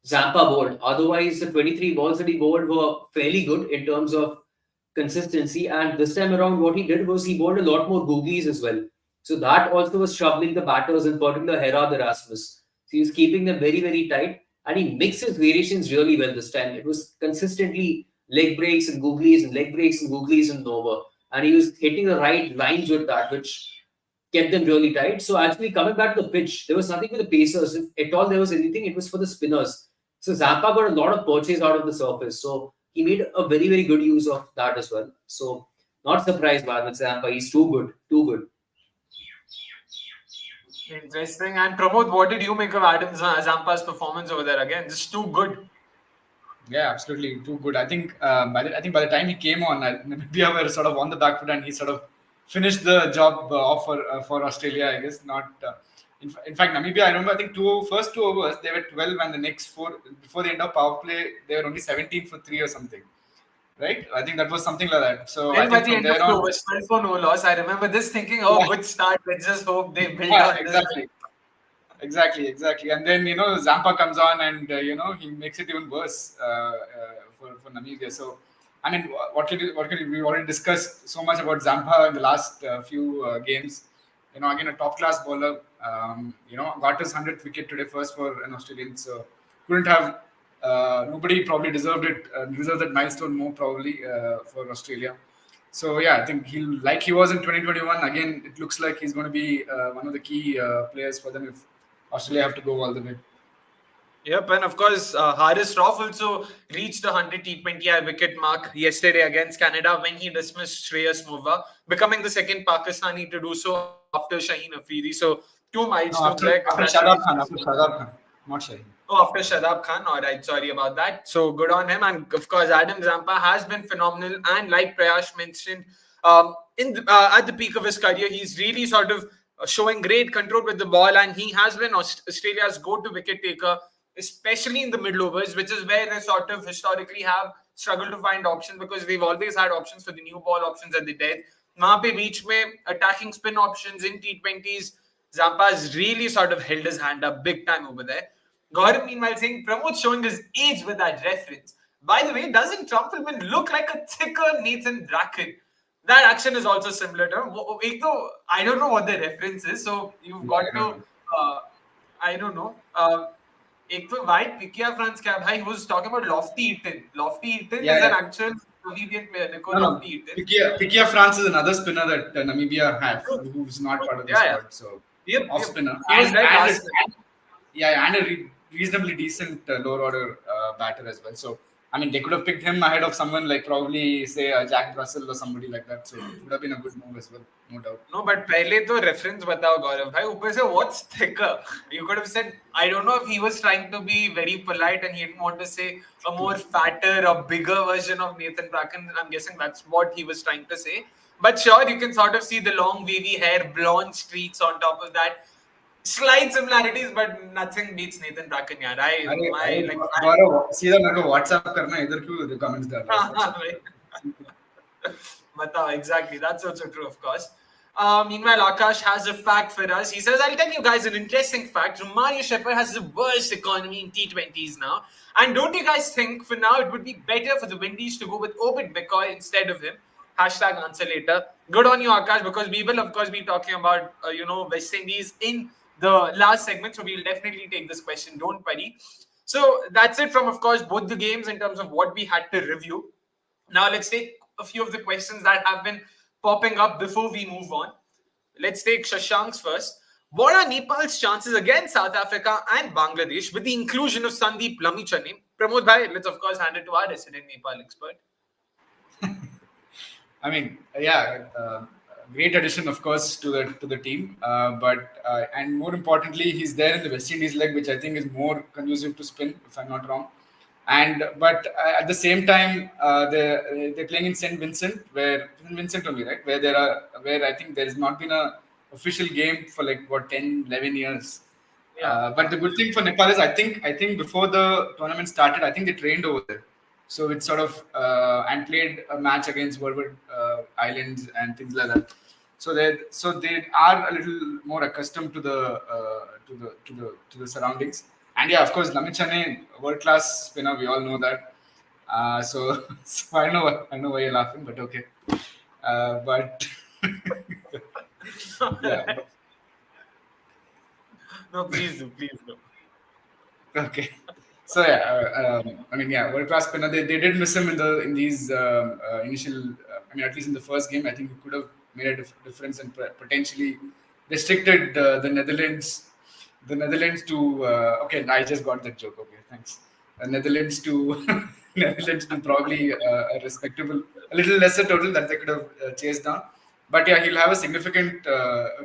Zampa bowled. Otherwise, the 23 balls that he bowled were fairly good in terms of consistency. And this time around, what he did was he bowled a lot more googlies as well. So that also was troubling the batters, in particular Herod Erasmus. So he was keeping them very, very tight. And he mixed his variations really well this time. It was consistently leg breaks and googlies and leg breaks and googlies and over. And he was hitting the right lines with that, which kept them really tight. So actually coming back to the pitch, there was nothing for the pacers. If at all there was anything, it was for the spinners. So Zampa got a lot of purchase out of the surface. So he made a very, very good use of that as well. So not surprised by with Zampa. He's too good. Too good. Interesting. And Pramod, what did you make of Adam Zampa's performance over there? Again, just too good. Yeah, absolutely, too good. I think by the time he came on, Namibia were sort of on the back foot, and he sort of finished the job off for Australia. I guess not. In fact, Namibia, I remember, I think first 2 overs they were 12, and the next 4 before the end of power play they were only 17 for 3 or something. Right? I think that was something like that. So I Well, by think the from end of there the on, overs, 12 for no loss. I remember this thinking, oh, yeah, good start. Let's just hope they build yeah, on this. exactly. And then Zampa comes on, and he makes it even worse for Namibia. So I mean, we already discussed so much about Zampa in the last few games. Again, a top class bowler. Got his 100th wicket today, first for an Australian. So couldn't have. Nobody probably deserved that milestone more probably for Australia. So yeah, I think he was in 2021. Again, it looks like he's going to be one of the key players for them if Australia have to go all the way. Yep, and of course, Haris Rauf also reached the 100 T20I wicket mark yesterday against Canada when he dismissed Shreyas Mova, becoming the second Pakistani to do so after Shaheen Afridi. So, 2 No, milestones after there. Shadab Khan, not Shaheen. Oh, after Shadab Khan. All right, sorry about that. So good on him. And of course, Adam Zampa has been phenomenal. And like Prayash mentioned, at the peak of his career, he's really sort of showing great control with the ball. And he has been Australia's go-to wicket taker, especially in the middle overs, which is where they sort of historically have struggled to find options because they've always had options for the new ball options at the death. वहाँ पे बीच में attacking spin options in T20s, Zampa's really sort of held his hand up big time over there. Gaurav, meanwhile, saying Pramod showing his age with that reference. By the way, doesn't Trumpelman look like a thicker Nathan Bracken? That action is also similar to him. I don't know what the reference is, so you've got to. I don't know. एक तो white Pikia France क्या भाई, he was talking about Lofty Eaton. Lofty Eaton is an actual Namibian player. Nico Lofty Eaton. Pikia France is another spinner that Namibia have, who's not part of the squad. So off spinner and a reasonably decent lower order batter as well. So I mean, they could have picked him ahead of someone like probably say Jack Russell or somebody like that. So it would have been a good move as well, no doubt. No, but पहले तो reference बताओ गौरव भाई. ऊपर से what's thicker? You could have said, I don't know if he was trying to be very polite and he didn't want to say a more fatter or bigger version of Nathan Bracken. I'm guessing that's what he was trying to say. But sure, you can sort of see the long wavy hair, blonde streaks on top of that. Slight similarities, but nothing beats Nathan Bracken. यार. गौरव सीधा मेरे को WhatsApp करना इधर क्यों comments डाल रहा है WhatsApp Mata, exactly. That's also true, of course. Meanwhile, Akash has a fact for us. He says, I'll tell you guys an interesting fact. Romario Shepherd has the worst economy in T20s now. And don't you guys think for now it would be better for the Windies to go with Obed McCoy instead of him? Hashtag answer later. Good on you, Akash, because we will, of course, be talking about, West Indies in the last segment. So we'll definitely take this question. Don't worry. So that's it from, of course, both the games in terms of what we had to review. Now let's take a few of the questions that have been popping up before we move on. Let's take Shashank's first. What are Nepal's chances against South Africa and Bangladesh with the inclusion of Sandeep Lamichane? Pramod bhai, let's of course hand it to our resident Nepal expert. I mean, great addition, of course, to the team. And more importantly, he's there in the West Indies leg, which I think is more conducive to spin, if I'm not wrong. But at the same time, they're playing in Saint Vincent only, right? Where I think there has not been a official game for like 10, 11 years. Yeah. But the good thing for Nepal is I think before the tournament started, I think they trained over there. So it's sort of and played a match against Westwood Islands and things like that. So they are a little more accustomed to the surroundings. And yeah, of course, Lamichane, world class spinner. We all know that. So I know why you're laughing, but okay. But yeah. No, please do. Okay. So yeah, I mean, yeah, world class spinner. They did miss him in these initial. I mean, at least in the first game, I think he could have made a difference and potentially restricted the Netherlands. The Netherlands to okay, I just got that joke. Okay, thanks. Netherlands to Netherlands to probably a respectable, a little lesser total that they could have chased down. But yeah, he'll have a significant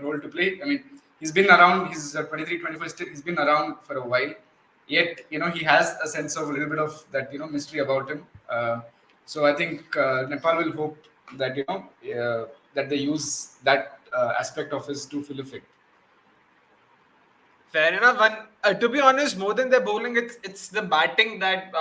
role to play. I mean, he's been around. He's 23, 24. He's been around for a while. Yet, he has a sense of a little bit of that, mystery about him. So I think Nepal will hope that that they use that aspect of his to full effect. Fair enough. And to be honest, more than their bowling, it's the batting that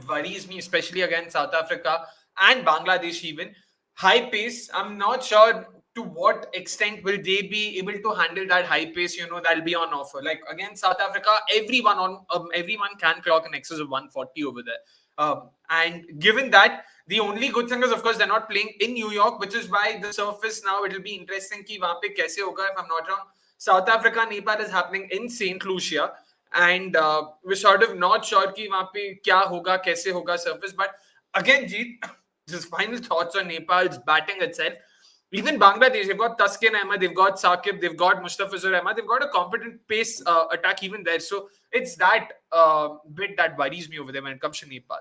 worries me, especially against South Africa and Bangladesh. Even high pace. I'm not sure to what extent will they be able to handle that high pace. That'll be on offer. Like against South Africa, everyone can clock an excess of 140 over there. And given that, the only good thing is, of course, they're not playing in New York, which is why the surface now it'll be interesting. Ki wahan pe kaise hoga, if I'm not wrong. South Africa, Nepal is happening in St. Lucia, and we're sort of not sure कि वहाँ पे क्या होगा, कैसे होगा surface. But again, Jeet, just final thoughts on Nepal's batting itself. Even Bangladesh, they've got Taskin Ahmed, they've got Saqib, they've got Mustafizur Ahmed, they've got a competent pace attack even there. So it's that bit that worries me over there when it comes to Nepal.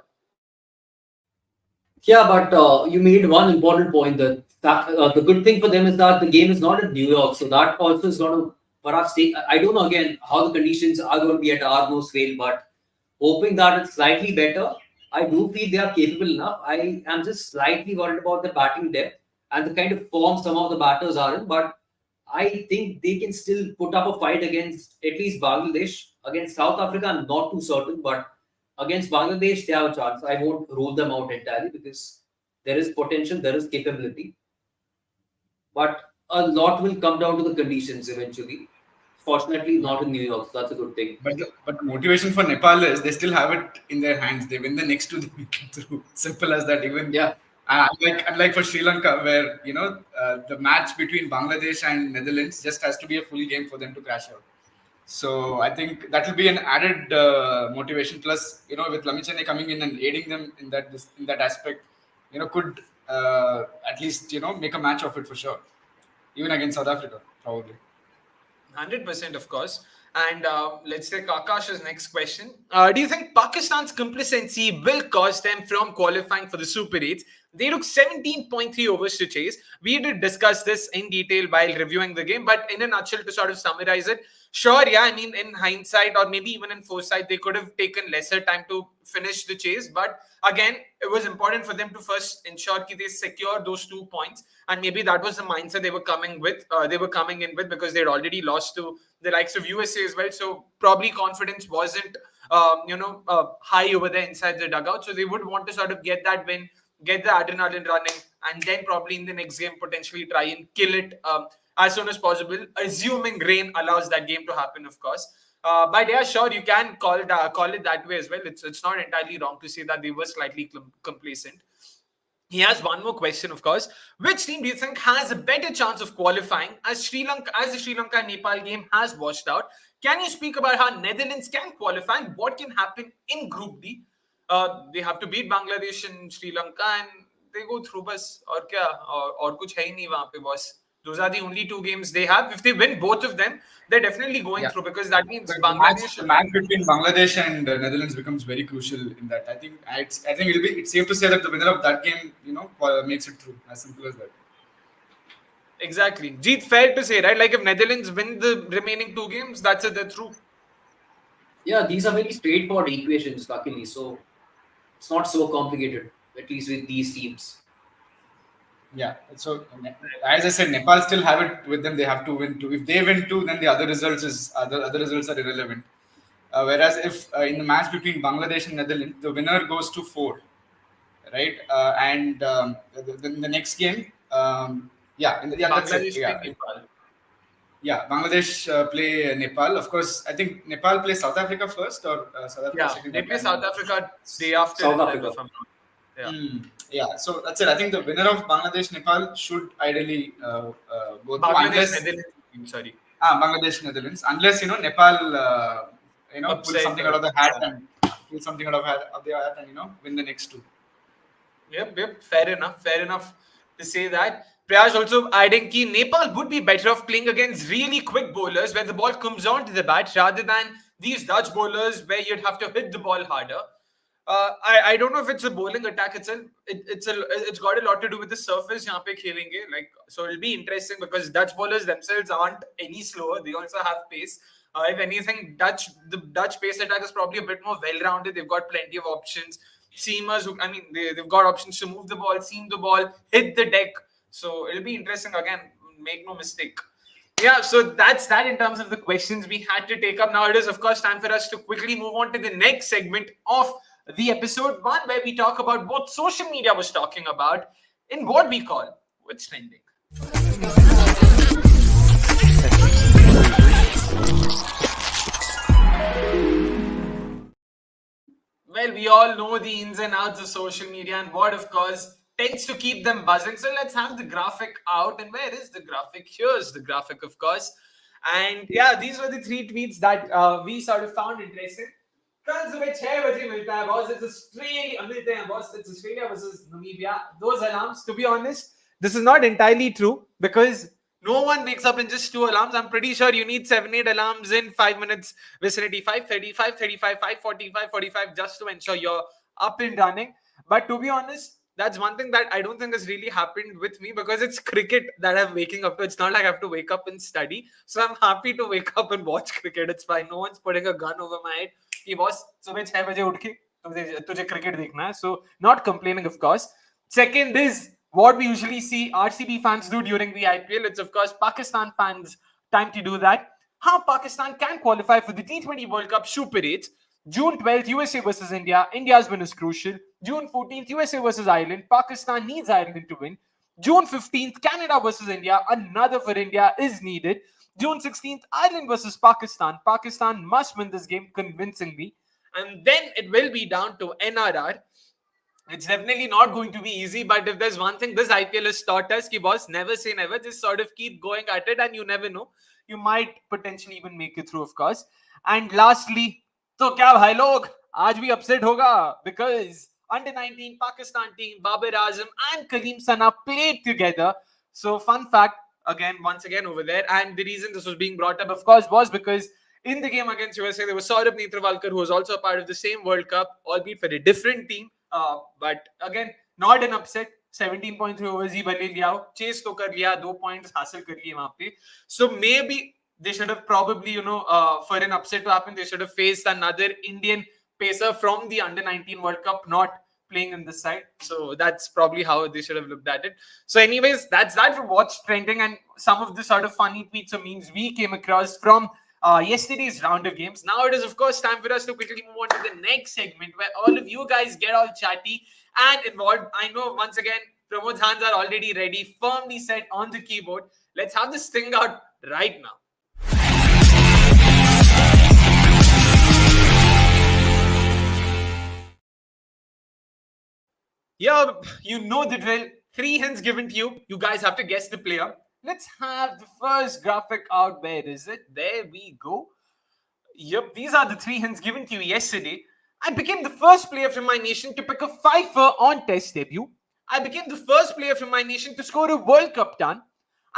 Yeah, but you made one important point that the good thing for them is that the game is not in New York, so that also is going to perhaps take. I don't know again how the conditions are going to be at our no scale, but hoping that it's slightly better. I do feel they are capable enough. I am just slightly worried about the batting depth and the kind of form some of the batters are in, but I think they can still put up a fight against at least Bangladesh. Against South Africa, I'm not too certain, but against Bangladesh, they have a chance. I won't rule them out entirely because there is potential, there is capability. But a lot will come down to the conditions eventually. Fortunately, not in New York, so that's a good thing. But motivation for Nepal is they still have it in their hands. They win the next two, they make it through. Simple as that. Even unlike for Sri Lanka, where the match between Bangladesh and Netherlands just has to be a full game for them to crash out. So I think that will be an added motivation. Plus, with Lamichane coming in and aiding them in that aspect, could at least make a match of it for sure, even against South Africa, probably. 100%, of course. And let's take Akash's next question. Do you think Pakistan's complacency will cause them from qualifying for the Super 8s? They took 17.3 overs to chase. We did discuss this in detail while reviewing the game, but in a nutshell, to sort of summarize it, sure, yeah, I mean, in hindsight or maybe even in foresight, they could have taken lesser time to finish the chase. But again, it was important for them to first ensure that they secure those 2 points, and maybe that was the mindset they were coming with. They were coming in with because they had already lost to the likes of USA as well. So probably confidence wasn't, high over there inside the dugout. So they would want to sort of get that win, get the adrenaline running, and then probably in the next game potentially try and kill it as soon as possible, assuming rain allows that game to happen, of course. But yeah, sure, you can call it that way as well. It's not entirely wrong to say that they were slightly complacent. He has one more question, of course. Which team do you think has a better chance of qualifying as the Sri Lanka Nepal game has washed out? Can you speak about how Netherlands can qualify and what can happen in Group D? They have to beat Bangladesh and Sri Lanka and they go through बस और क्या और कुछ है ही नहीं वहाँ पे boss. Those are the only two games they have. If they win both of them, they're definitely going through because that means Bangladesh. The match between Bangladesh and Netherlands becomes very crucial in that. I think it's safe to say that the winner of that game, makes it through. As simple as that. Exactly. Jeet, fair to say, right? Like if Netherlands win the remaining two games, that's it, they're through. Yeah, these are very straightforward equations, luckily. So it's not so complicated, at least with these teams. Yeah. So as I said, Nepal still have it with them. They have to win two. If they win two, then the other results are irrelevant. Whereas if in the match between Bangladesh and Netherlands, the winner goes to 4, right? And the next game, that's it. Bangladesh play Nepal. Of course, I think Nepal plays South Africa first or South Africa second. They play South Africa day after. South Africa. So that's it. I think the winner of Bangladesh Nepal should ideally go through. Bangladesh Netherlands. Unless Nepal pull something out of the hat and win the next two. Yep. Fair enough to say that. Priyaj also adding that Nepal would be better off playing against really quick bowlers where the ball comes onto the bat rather than these Dutch bowlers where you'd have to hit the ball harder. I don't know if it's a bowling attack itself. It's got a lot to do with the surface. यहाँ पे खेलेंगे, so it'll be interesting because Dutch bowlers themselves aren't any slower. They also have pace. If anything, the Dutch pace attack is probably a bit more well-rounded. They've got plenty of options. Seamers, they've got options to move the ball, seam the ball, hit the deck. So it'll be interesting again. Make no mistake. Yeah, so that's that in terms of the questions we had to take up. Now it is, of course, time for us to quickly move on to the next segment of the episode 1, where we talk about what social media was talking about in what we call What's Trending. Well, we all know the ins and outs of social media and what, of course, tends to keep them buzzing. So let's have the graphic out. And where is the graphic? Here's the graphic, of course. And yeah, these were the 3 tweets that we sort of found interesting. कल सुबह 6 बजे मिलता है boss. It's Australia मिलते हैं boss. It's Australia versus Namibia. Those alarms, to be honest, this is not entirely true because no one wakes up in just 2 alarms. I'm pretty sure you need 7-8 alarms in 5 minutes vicinity. 5:30, 5:35, 5:40, 5:45 just to ensure you're up and running. But to be honest, that's one thing that I don't think has really happened with me because it's cricket that I'm waking up to. It's not like I have to wake up and study. So I'm happy to wake up and watch cricket. It's fine. No one's putting a gun over my head. Hey boss, सुबह 6 बजे उठ के तुझे cricket देखना है. So not complaining, of course. Second is what we usually see RCB fans do during the IPL. It's, of course, Pakistan fans' time to do that. How Pakistan can qualify for the T20 World Cup Super 8. June 12th, USA versus India. India's win is crucial. June 14th, USA versus Ireland. Pakistan needs Ireland to win. June 15th, Canada versus India. Another for India is needed. June 16th, Ireland versus Pakistan. Pakistan must win this game convincingly. And then it will be down to NRR. It's definitely not going to be easy, but if there's one thing this IPL has taught us, ki boss, never say never. Just sort of keep going at it and you never know. You might potentially even make it through, of course. And lastly, तो क्या भाई लोग आज भी upset होगा because under 19 Pakistan team Babar Azam and Kaleem Sana played together. So fun fact once again over there, and the reason this was being brought up, of course, was because in the game against USA there was Saurabh Netravalkar, who was also a part of the same World Cup, albeit for a different team. But again, not an upset. 17.3 overs ही बने लिया हो, chase तो कर लिया, 2 points हासिल कर लिए वहां पे. So maybe they should have probably, for an upset to happen, they should have faced another Indian pacer from the under-19 World Cup, not playing in this side. So that's probably how they should have looked at it. So anyways, that's that for what's trending and some of the sort of funny tweets or memes we came across from yesterday's round of games. Now it is, of course, time for us to quickly move on to the next segment where all of you guys get all chatty and involved. I know, once again, Pramod's hands are already ready, firmly set on the keyboard. Let's have this thing out right now. Yeah, you know the drill. 3 hints given to you. You guys have to guess the player. Let's have the first graphic out. Where is it? There we go. Yep, these are the 3 hints given to you yesterday. I became the first player from my nation to pick a fifer on Test debut. I became the first player from my nation to score a World Cup ton.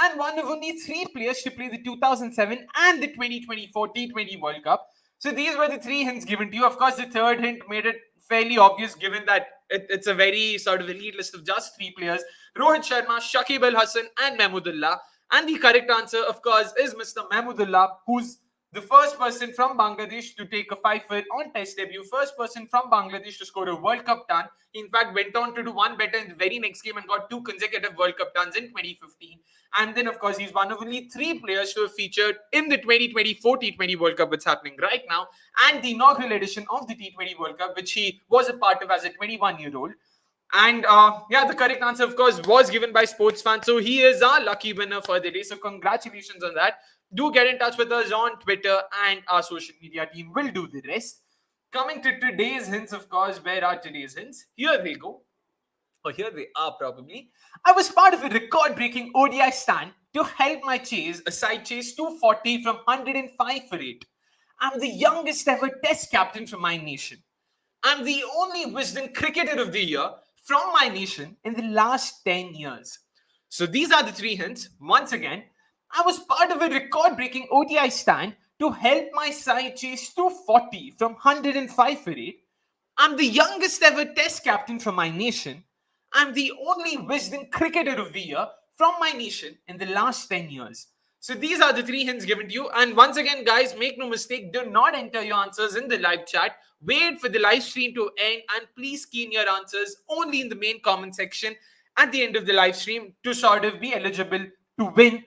And one of only 3 players to play the 2007 and the 2024 T20 World Cup. So these were the 3 hints given to you. Of course, the third hint made it fairly obvious given that it's a very sort of elite list of just 3 players. Rohit Sharma, Shakib Al Hasan and Mahmudullah. And the correct answer, of course, is Mr. Mahmudullah, who's the first person from Bangladesh to take a 5-foot on Test debut, first person from Bangladesh to score a World Cup ton. He, in fact, went on to do one better in the very next game and got 2 consecutive World Cup tons in 2015. And then, of course, he's one of only 3 players to have featured in the 2024 T20 World Cup, which is happening right now, and the inaugural edition of the T20 World Cup, which he was a part of as a 21-year-old. And the correct answer, of course, was given by Sports Fan. So he is our lucky winner for the day. So congratulations on that. Do get in touch with us on Twitter and our social media team will do the rest. Coming to today's hints, of course, where are today's hints? Here they go. Or here they are, probably. I was part of a record-breaking ODI stand to help my chase, a side chase 240 from 105 for 8. I'm the youngest ever Test captain for my nation. I'm the only Wisden Cricketer of the Year from my nation in the last 10 years. So these are the 3 hints. Once again, I was part of a record-breaking ODI stand to help my side chase 240 from 105 for 8. I'm the youngest ever Test captain for my nation. I'm the only Wisden Cricketer of the Year from my nation in the last 10 years. So these are the 3 hints given to you. And once again, guys, make no mistake, do not enter your answers in the live chat. Wait for the live stream to end and please key in your answers only in the main comment section at the end of the live stream to sort of be eligible to win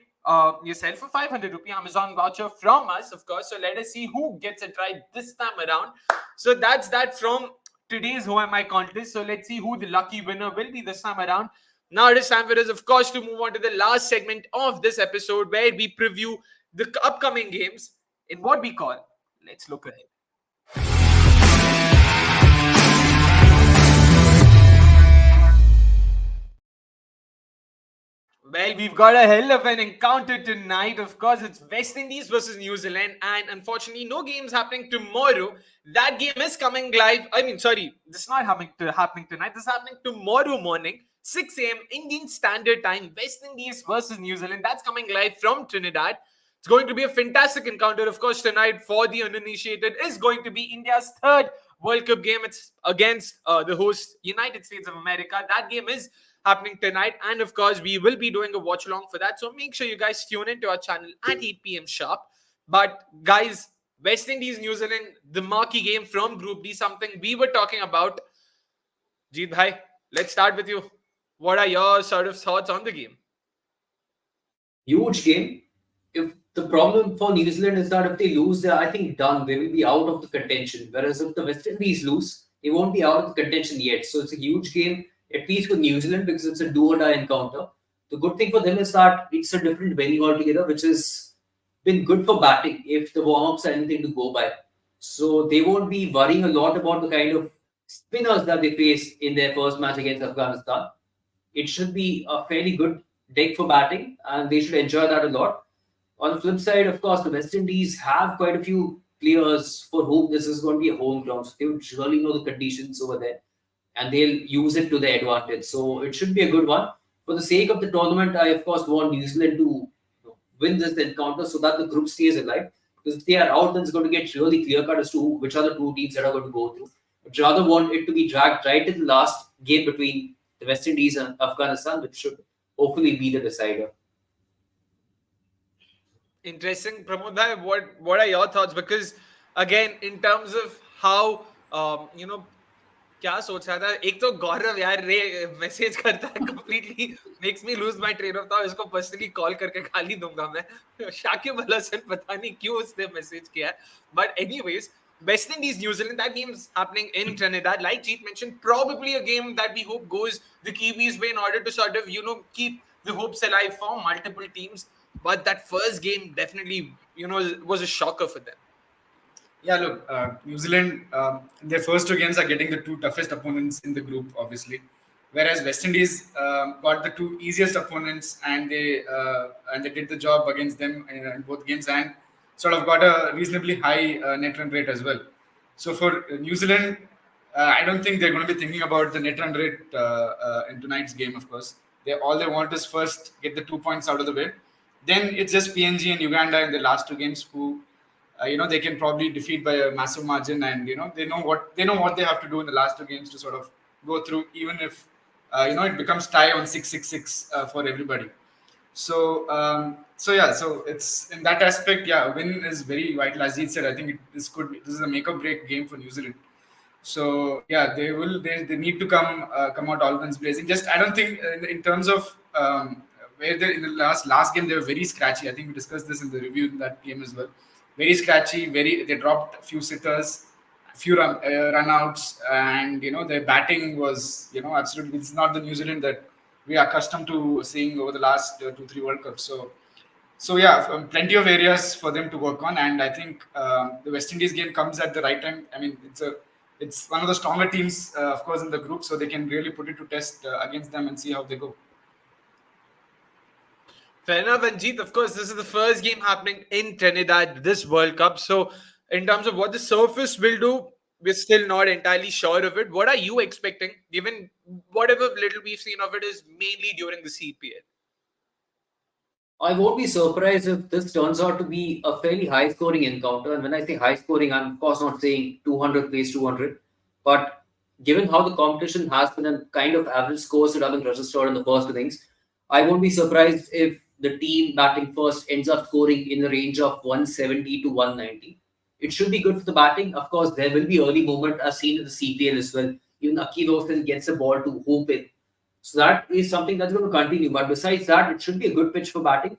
yourself a 500 rupee Amazon voucher from us, of course. So let us see who gets it right this time around. So that's that from today's Who Am I contest. So let's see who the lucky winner will be this time around. Now it is time for us, of course, to move on to the last segment of this episode where we preview the upcoming games in what we call Let's Look Ahead. Well, we've got a hell of an encounter tonight. Of course, it's West Indies versus New Zealand, and unfortunately, no games happening tomorrow. That game is coming live. This is not happening tonight. This is happening tomorrow morning, 6 a.m. Indian Standard Time. West Indies versus New Zealand. That's coming live from Trinidad. It's going to be a fantastic encounter. Of course, tonight, for the uninitiated, is going to be India's 3rd World Cup game. It's against the host, United States of America. That game is happening tonight, and of course we will be doing a watch along for that, so make sure you guys tune into our channel at 8 p.m. sharp. But guys, West Indies New Zealand, the marquee game from Group D, something we were talking about. Jeet bhai, let's start with you. What are your sort of thoughts on the game? Huge game. If the problem for New Zealand is that if they lose, they're, I think, done. They will be out of the contention. Whereas if the West Indies lose, they won't be out of the contention yet. So it's a huge game, at least for New Zealand, because it's a do-or-die encounter. The good thing for them is that it's a different venue altogether, which has been good for batting if the warm-ups are anything to go by. So they won't be worrying a lot about the kind of spinners that they face in their first match against Afghanistan. It should be a fairly good deck for batting, and they should enjoy that a lot. On the flip side, of course, the West Indies have quite a few players for whom this is going to be a home ground. So they would surely know the conditions over there, and they'll use it to their advantage. So it should be a good one. For the sake of the tournament, I, of course, want New Zealand to win this encounter so that the group stays alive. Because if they are out, then it's going to get really clear-cut as to which are the 2 teams that are going to go through. I'd rather want it to be dragged right in the last game between the West Indies and Afghanistan, which should hopefully be the decider. Interesting, Pramod bhai, what are your thoughts? Because again, in terms of how क्या सोच रहा था एक तो गौरव यार रे message करता है completely makes me lose my train of thought इसको पर्सनली कॉल करके गाली दूंगा मैं शाकिब अल हसन पता नहीं क्यों उसने मैसेज किया है but anyways West Indies New Zealand that game's happening in Trinidad like Jeet mentioned probably a game that we hope goes the Kiwis way in order to sort of keep the hopes alive for multiple teams but that first game definitely was a shocker for them. Yeah, look, New Zealand, their first two games are getting the two toughest opponents in the group, obviously. Whereas West Indies got the two easiest opponents, and they did the job against them in both games, and sort of got a reasonably high net run rate as well. So for New Zealand, I don't think they're going to be thinking about the net run rate in tonight's game. Of course, all they want is first get the 2 points out of the way. Then it's just PNG and Uganda in the last two games who they can probably defeat by a massive margin, and they know what they have to do in the last two games to sort of go through, even if it becomes tie on 6-6-6 for everybody. So so it's in that aspect, yeah, win is very vital. As Jeet said, I think this is a make or break game for New Zealand. So yeah, they need to come out all guns blazing. Just I don't think in terms of where they in the last game they were very scratchy. I think we discussed this in the review in that game as well. Very scratchy. They dropped a few sitters, a few run outs, and their batting was absolutely. It's not the New Zealand that we are accustomed to seeing over the last 2-3 World Cups. So yeah, plenty of areas for them to work on, and I think the West Indies game comes at the right time. I mean, it's one of the stronger teams, of course, in the group, so they can really put it to test against them and see how they go. Fair enough, and Jeet, of course, this is the first game happening in Trinidad this World Cup. So, in terms of what the surface will do, we're still not entirely sure of it. What are you expecting, given whatever little we've seen of it is mainly during the CPL? I won't be surprised if this turns out to be a fairly high scoring encounter. And when I say high scoring, I'm of course not saying 200 plays 200. But given how the competition has been and kind of average scores that have been registered in the first innings, I won't be surprised if the team batting first ends up scoring in the range of 170 to 190. It should be good for the batting. Of course, there will be early movement as seen in the CPL as well. Even Akil Hostel gets a ball to hoop in. So that is something that's going to continue. But besides that, it should be a good pitch for batting.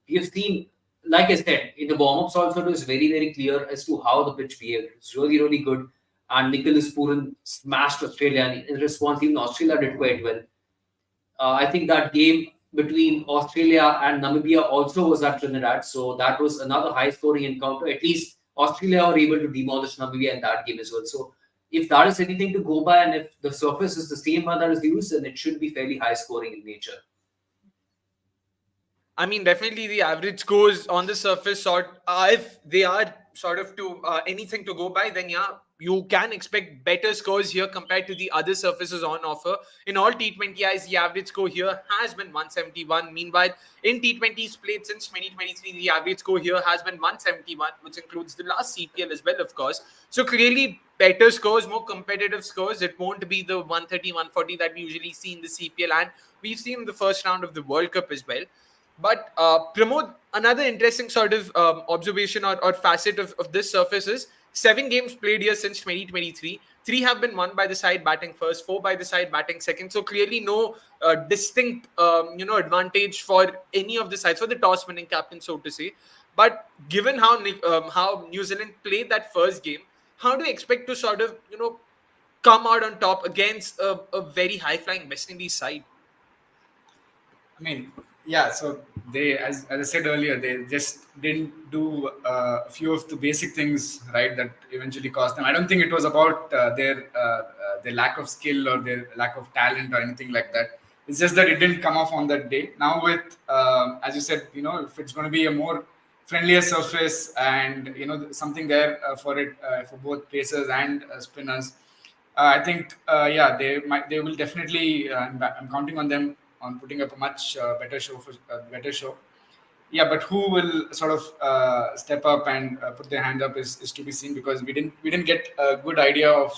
We have seen, like I said, in the warm-ups also, it was very, very clear as to how the pitch behaved. It's really, really good. And Nicholas Pooran smashed Australia. And in response, even Australia did quite well. I think that game between Australia and Namibia also was at Trinidad. So that was another high-scoring encounter. At least Australia were able to demolish Namibia in that game as well. So if that is anything to go by, and if the surface is the same one that is used, then it should be fairly high-scoring in nature. I mean, definitely the average scores on the surface, if they are sort of to anything to go by, then yeah, you can expect better scores here compared to the other surfaces on offer. In all T20Is, the average score here has been 171. Meanwhile, in T20s played since 2023, the average score here has been 171, which includes the last CPL as well, of course. So clearly, better scores, more competitive scores. It won't be the 130, 140 that we usually see in the CPL, and we've seen in the first round of the World Cup as well. But Pramod, another interesting sort of observation or facet of this surface is 7 games played here since 2023. 3 have been won by the side batting first, 4 by the side batting second. So clearly no distinct advantage for any of the sides, for the toss winning captain, so to say. But given how New Zealand played that first game, how do you expect to sort of come out on top against a very high flying West Indies side? I mean, yeah, so they, as I said earlier, they just didn't do a few of the basic things right that eventually cost them. I don't think it was about their lack of skill or their lack of talent or anything like that. It's just that it didn't come off on that day. Now with, as you said, if it's going to be a more friendlier surface and something there for it for both pacers and spinners, I think they will definitely. I'm counting on them on putting up a much better show. Yeah, but who will sort of step up and put their hand up is to be seen, because we didn't get a good idea of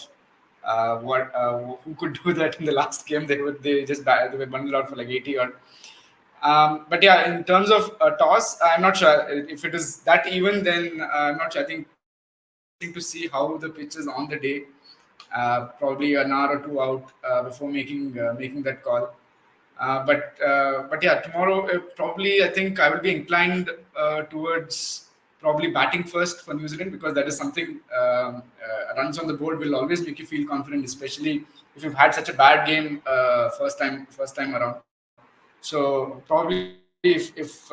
who could do that in the last game? They were bundled out for like 80 or. But yeah, in terms of toss, I'm not sure if it is that even. Then I'm not sure. I think we'll be waiting to see how the pitch is on the day. Probably an hour or two out before making that call. But yeah, tomorrow probably I think I will be inclined towards probably batting first for New Zealand because that is something runs on the board will always make you feel confident, especially if you've had such a bad game first time around. So probably if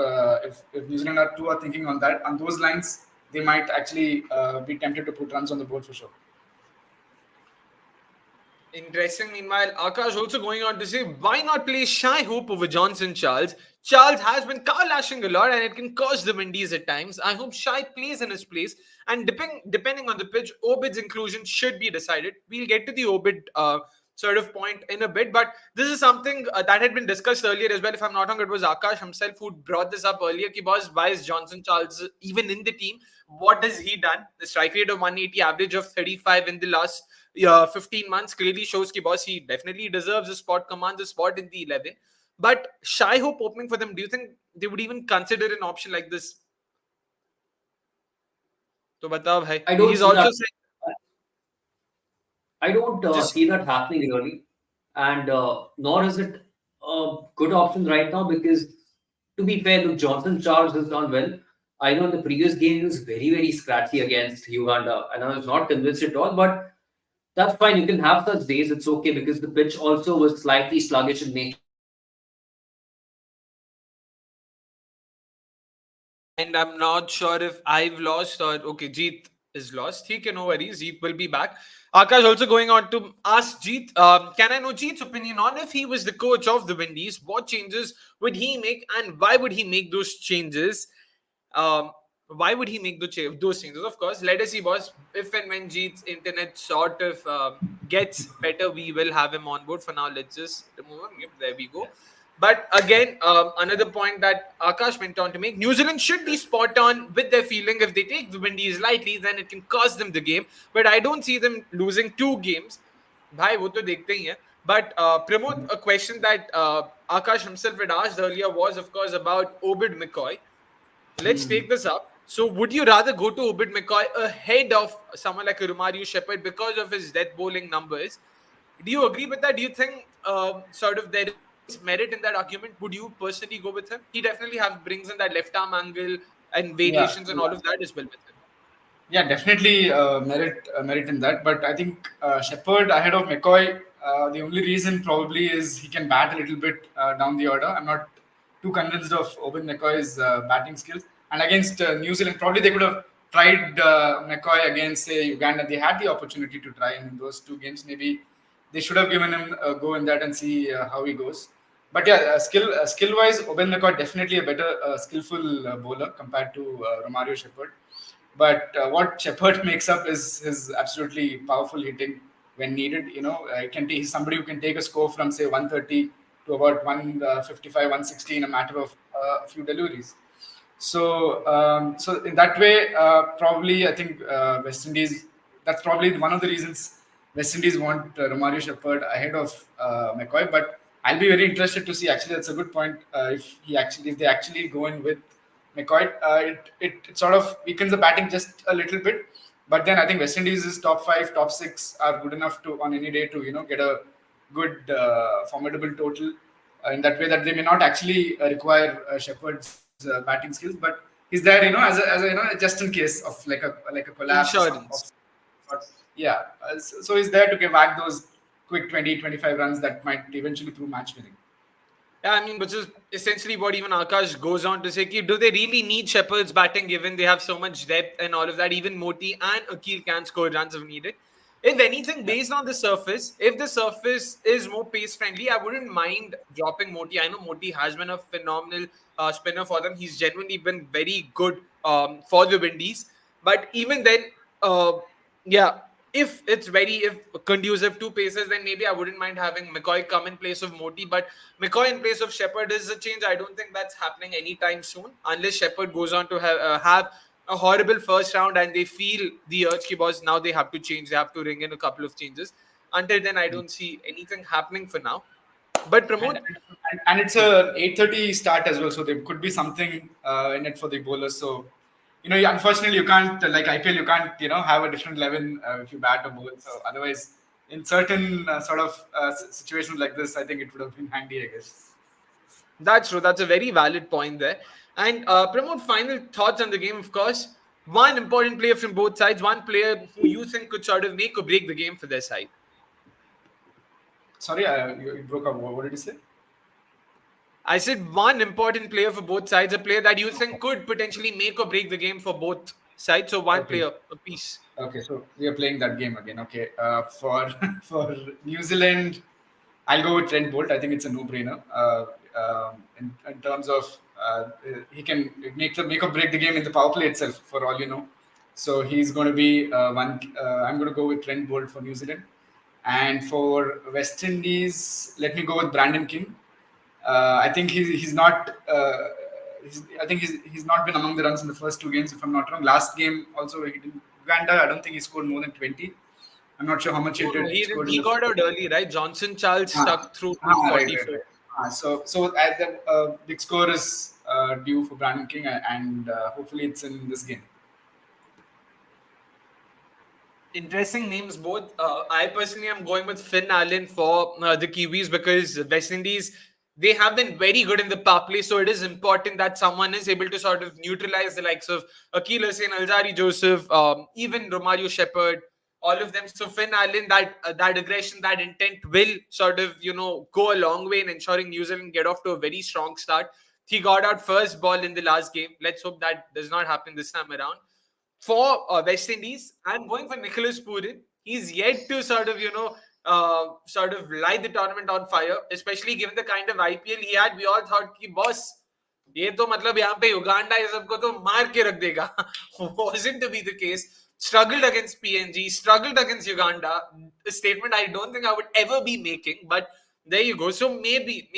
New Zealand are thinking on those lines, they might actually be tempted to put runs on the board for sure. Interesting. Meanwhile, Akash also going on to say, why not play Shy Hope over Johnson Charles? Charles has been car lashing a lot and it can cause the Windies at times. I hope Shy plays in his place. And depending on the pitch, Obid's inclusion should be decided. We'll get to the Obid sort of point in a bit. But this is something that had been discussed earlier as well. If I'm not wrong, it was Akash himself who brought this up earlier. Ki boss, why is Johnson Charles even in the team? What has he done? The strike rate of 180, average of 35 in the last 15 months clearly shows ki boss, he definitely deserves a spot, commands a spot in the 11. But Shy Hope opening for them, do you think they would even consider an option like this? So batao bhai. I don't He's see also that. saying I don't just see that happening really, and nor is it a good option right now because, to be fair, look, Johnson Charles has done well. I know in the previous game he was very scratchy against Uganda, and I was not convinced at all. But that's fine. You can have such days. It's okay because the pitch also was slightly sluggish in nature. and I'm not sure if I've lost or okay, Jeet is lost. He can no worries. Jeet will be back. Akash also going on to ask Jeet, can I know Jeet's opinion on if he was the coach of the Windies, what changes would he make and why would he make those changes? Why would he make those changes? Of course, let us see, boss. If and when Jeet's internet sort of gets better, we will have him on board. For now, let's just move on. Yep, there we go. But again, another point that Akash went on to make, New Zealand should be spot on with their fielding. If they take the Windies lightly, then it can cost them the game. But I don't see them losing 2 games. Bhai, wo to dekhte hi hai. But Pramod, a question that Akash himself had asked earlier was, of course, about Obid McCoy. Let's take this up. So, would you rather go to Obid McCoy ahead of someone like Romario Shepherd because of his death bowling numbers? Do you agree with that? Do you think sort of there is merit in that argument? Would you personally go with him? He definitely brings in that left arm angle and Yeah, variations and all of that as well with him. yeah, definitely merit in that. But I think Shepard ahead of McCoy. The only reason probably is he can bat a little bit down the order. I'm not too convinced of Owen McCoy's batting skills. And against New Zealand, probably they could have tried McCoy against say Uganda. They had the opportunity to try him in those 2 games. Maybe they should have given him a go in that and see how he goes. But yeah, skill wise, Oben McCoy definitely a better skillful bowler compared to Romario Shepherd. But what Shepard makes up is his absolutely powerful hitting when needed. He's somebody who can take a score from say 130 to about 155, 160 in a matter of a few deliveries. So in that way, probably I think West Indies. That's probably one of the reasons West Indies want Romario Shepherd ahead of McCoy. But I'll be very interested to see. Actually, that's a good point. If they actually go in with McCoy, it sort of weakens the batting just a little bit. But then I think West Indies' top 5, top 6 are good enough to on any day to get a good formidable total in that way that they may not actually require Shepherd's batting skills, but he's there as a just in case of like a collapse or some Insurance. but yeah, so he's there to give back those quick 20-25 runs that might eventually prove match winning. Yeah, I mean, which is essentially what even Akash goes on to say. Do they really need Shepard's batting given they have so much depth and all of that? Even Moti and Akil can score runs if needed. If anything, based on the surface, if the surface is more pace friendly, I wouldn't mind dropping Moti. I know Moti has been a phenomenal spinner for them. He's genuinely been very good for the Windies. But even then, uh, yeah, if conducive to paces, then maybe I wouldn't mind having McCoy come in place of Moti. But McCoy in place of Shepherd is a change. I don't think that's happening anytime soon, unless Shepherd goes on to have a horrible first round and they feel the urge ki boss now they have to change, they have to ring in a couple of changes. Until then, I don't see anything happening for now. But and, Pramod, and it's a 8:30 start as well, so there could be something in it for the bowlers. So unfortunately, you can't like IPL. You can't have a different 11 if you bat or bowl. So otherwise, in certain sort of situations like this, I think it would have been handy, I guess. that's true. That's a very valid point there. And Pramod, final thoughts on the game, of course. One important player from both sides, one player who you think could sort of make or break the game for their side. Sorry, you broke up. What did you say? I said one important player for both sides, a player that you think could potentially make or break the game for both sides. So one Okay. player a piece. Okay, so we are playing that game again. Okay, for for New Zealand, I'll go with Trent Bolt. I think it's a no-brainer. In terms of he can make or break the game in the power play itself, for all you know. So he's going to be one. I'm going to go with Trent Bolt for New Zealand, and for West Indies, let me go with Brandon King. I think he's not. I think he's not been among the runs in the first two games, if I'm not wrong. Last game also he didn't. Uganda, I don't think he scored more than 20. I'm not sure how much he No, no, did he didn't. scored in He the. got out early, right? Johnson Charles stuck through to Right, right, 44. right. So at the big score is due for Brandon King, and hopefully it's in this game. Interesting names both. I personally am going with Finn Allen for the Kiwis because West Indies, they have been very good in the power play. So it is important that someone is able to sort of neutralize the likes of Akil Hussain, Alzari Joseph, even Romario Shepherd, all of them. So Finn Allen, that aggression, that intent will sort of go a long way in ensuring New Zealand get off to a very strong start. He got out first ball in the last game. Let's hope that does not happen this time around. For West Indies, I'm going for Nicholas Purin. He's yet to sort of light the tournament on fire, especially given the kind of IPL he had. We all thought, कि boss, ये तो मतलब यहाँ पे Uganda ये सबको तो मार के रख देगा. Wasn't to be the case. Struggled against PNG, struggled against Uganda. A statement I don't think I would ever be making, but there you go. So maybe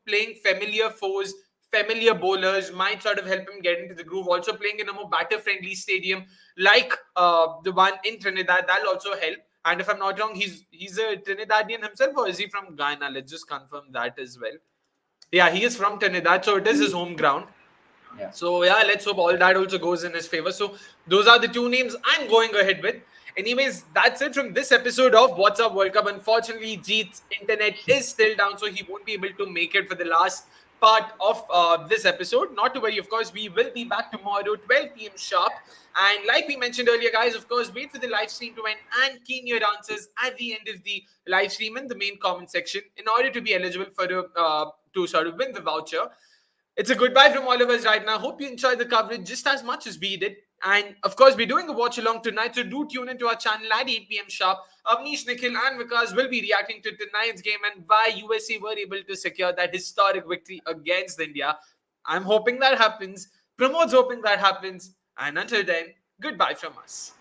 playing familiar foes, familiar bowlers might sort of help him get into the groove. Also playing in a more batter-friendly stadium like the one in Trinidad, that'll also help. And if I'm not wrong, he's a Trinidadian himself, or is he from Guyana? Let's just confirm that as well. Yeah, he is from Trinidad, so it is his home ground. Yeah. So yeah, let's hope all that also goes in his favor. So those are the two names I'm going ahead with. Anyways, that's it from this episode of What's Up World Cup. Unfortunately, Jeet's internet is still down, so he won't be able to make it for the last part of this episode. Not to worry, of course, we will be back tomorrow, 12 p.m. sharp. And like we mentioned earlier, guys, of course, wait for the live stream to end and key in your answers at the end of the live stream in the main comment section in order to be eligible for to sort of win the voucher. It's a goodbye from all of us right now. Hope you enjoyed the coverage just as much as we did. And of course, we're doing a watch along tonight, so do tune into our channel at 8 p.m. sharp. Avnish, Nikhil, and Vikas will be reacting to tonight's game and why USA were able to secure that historic victory against India. I'm hoping that happens. Pramod's hoping that happens. And until then, goodbye from us.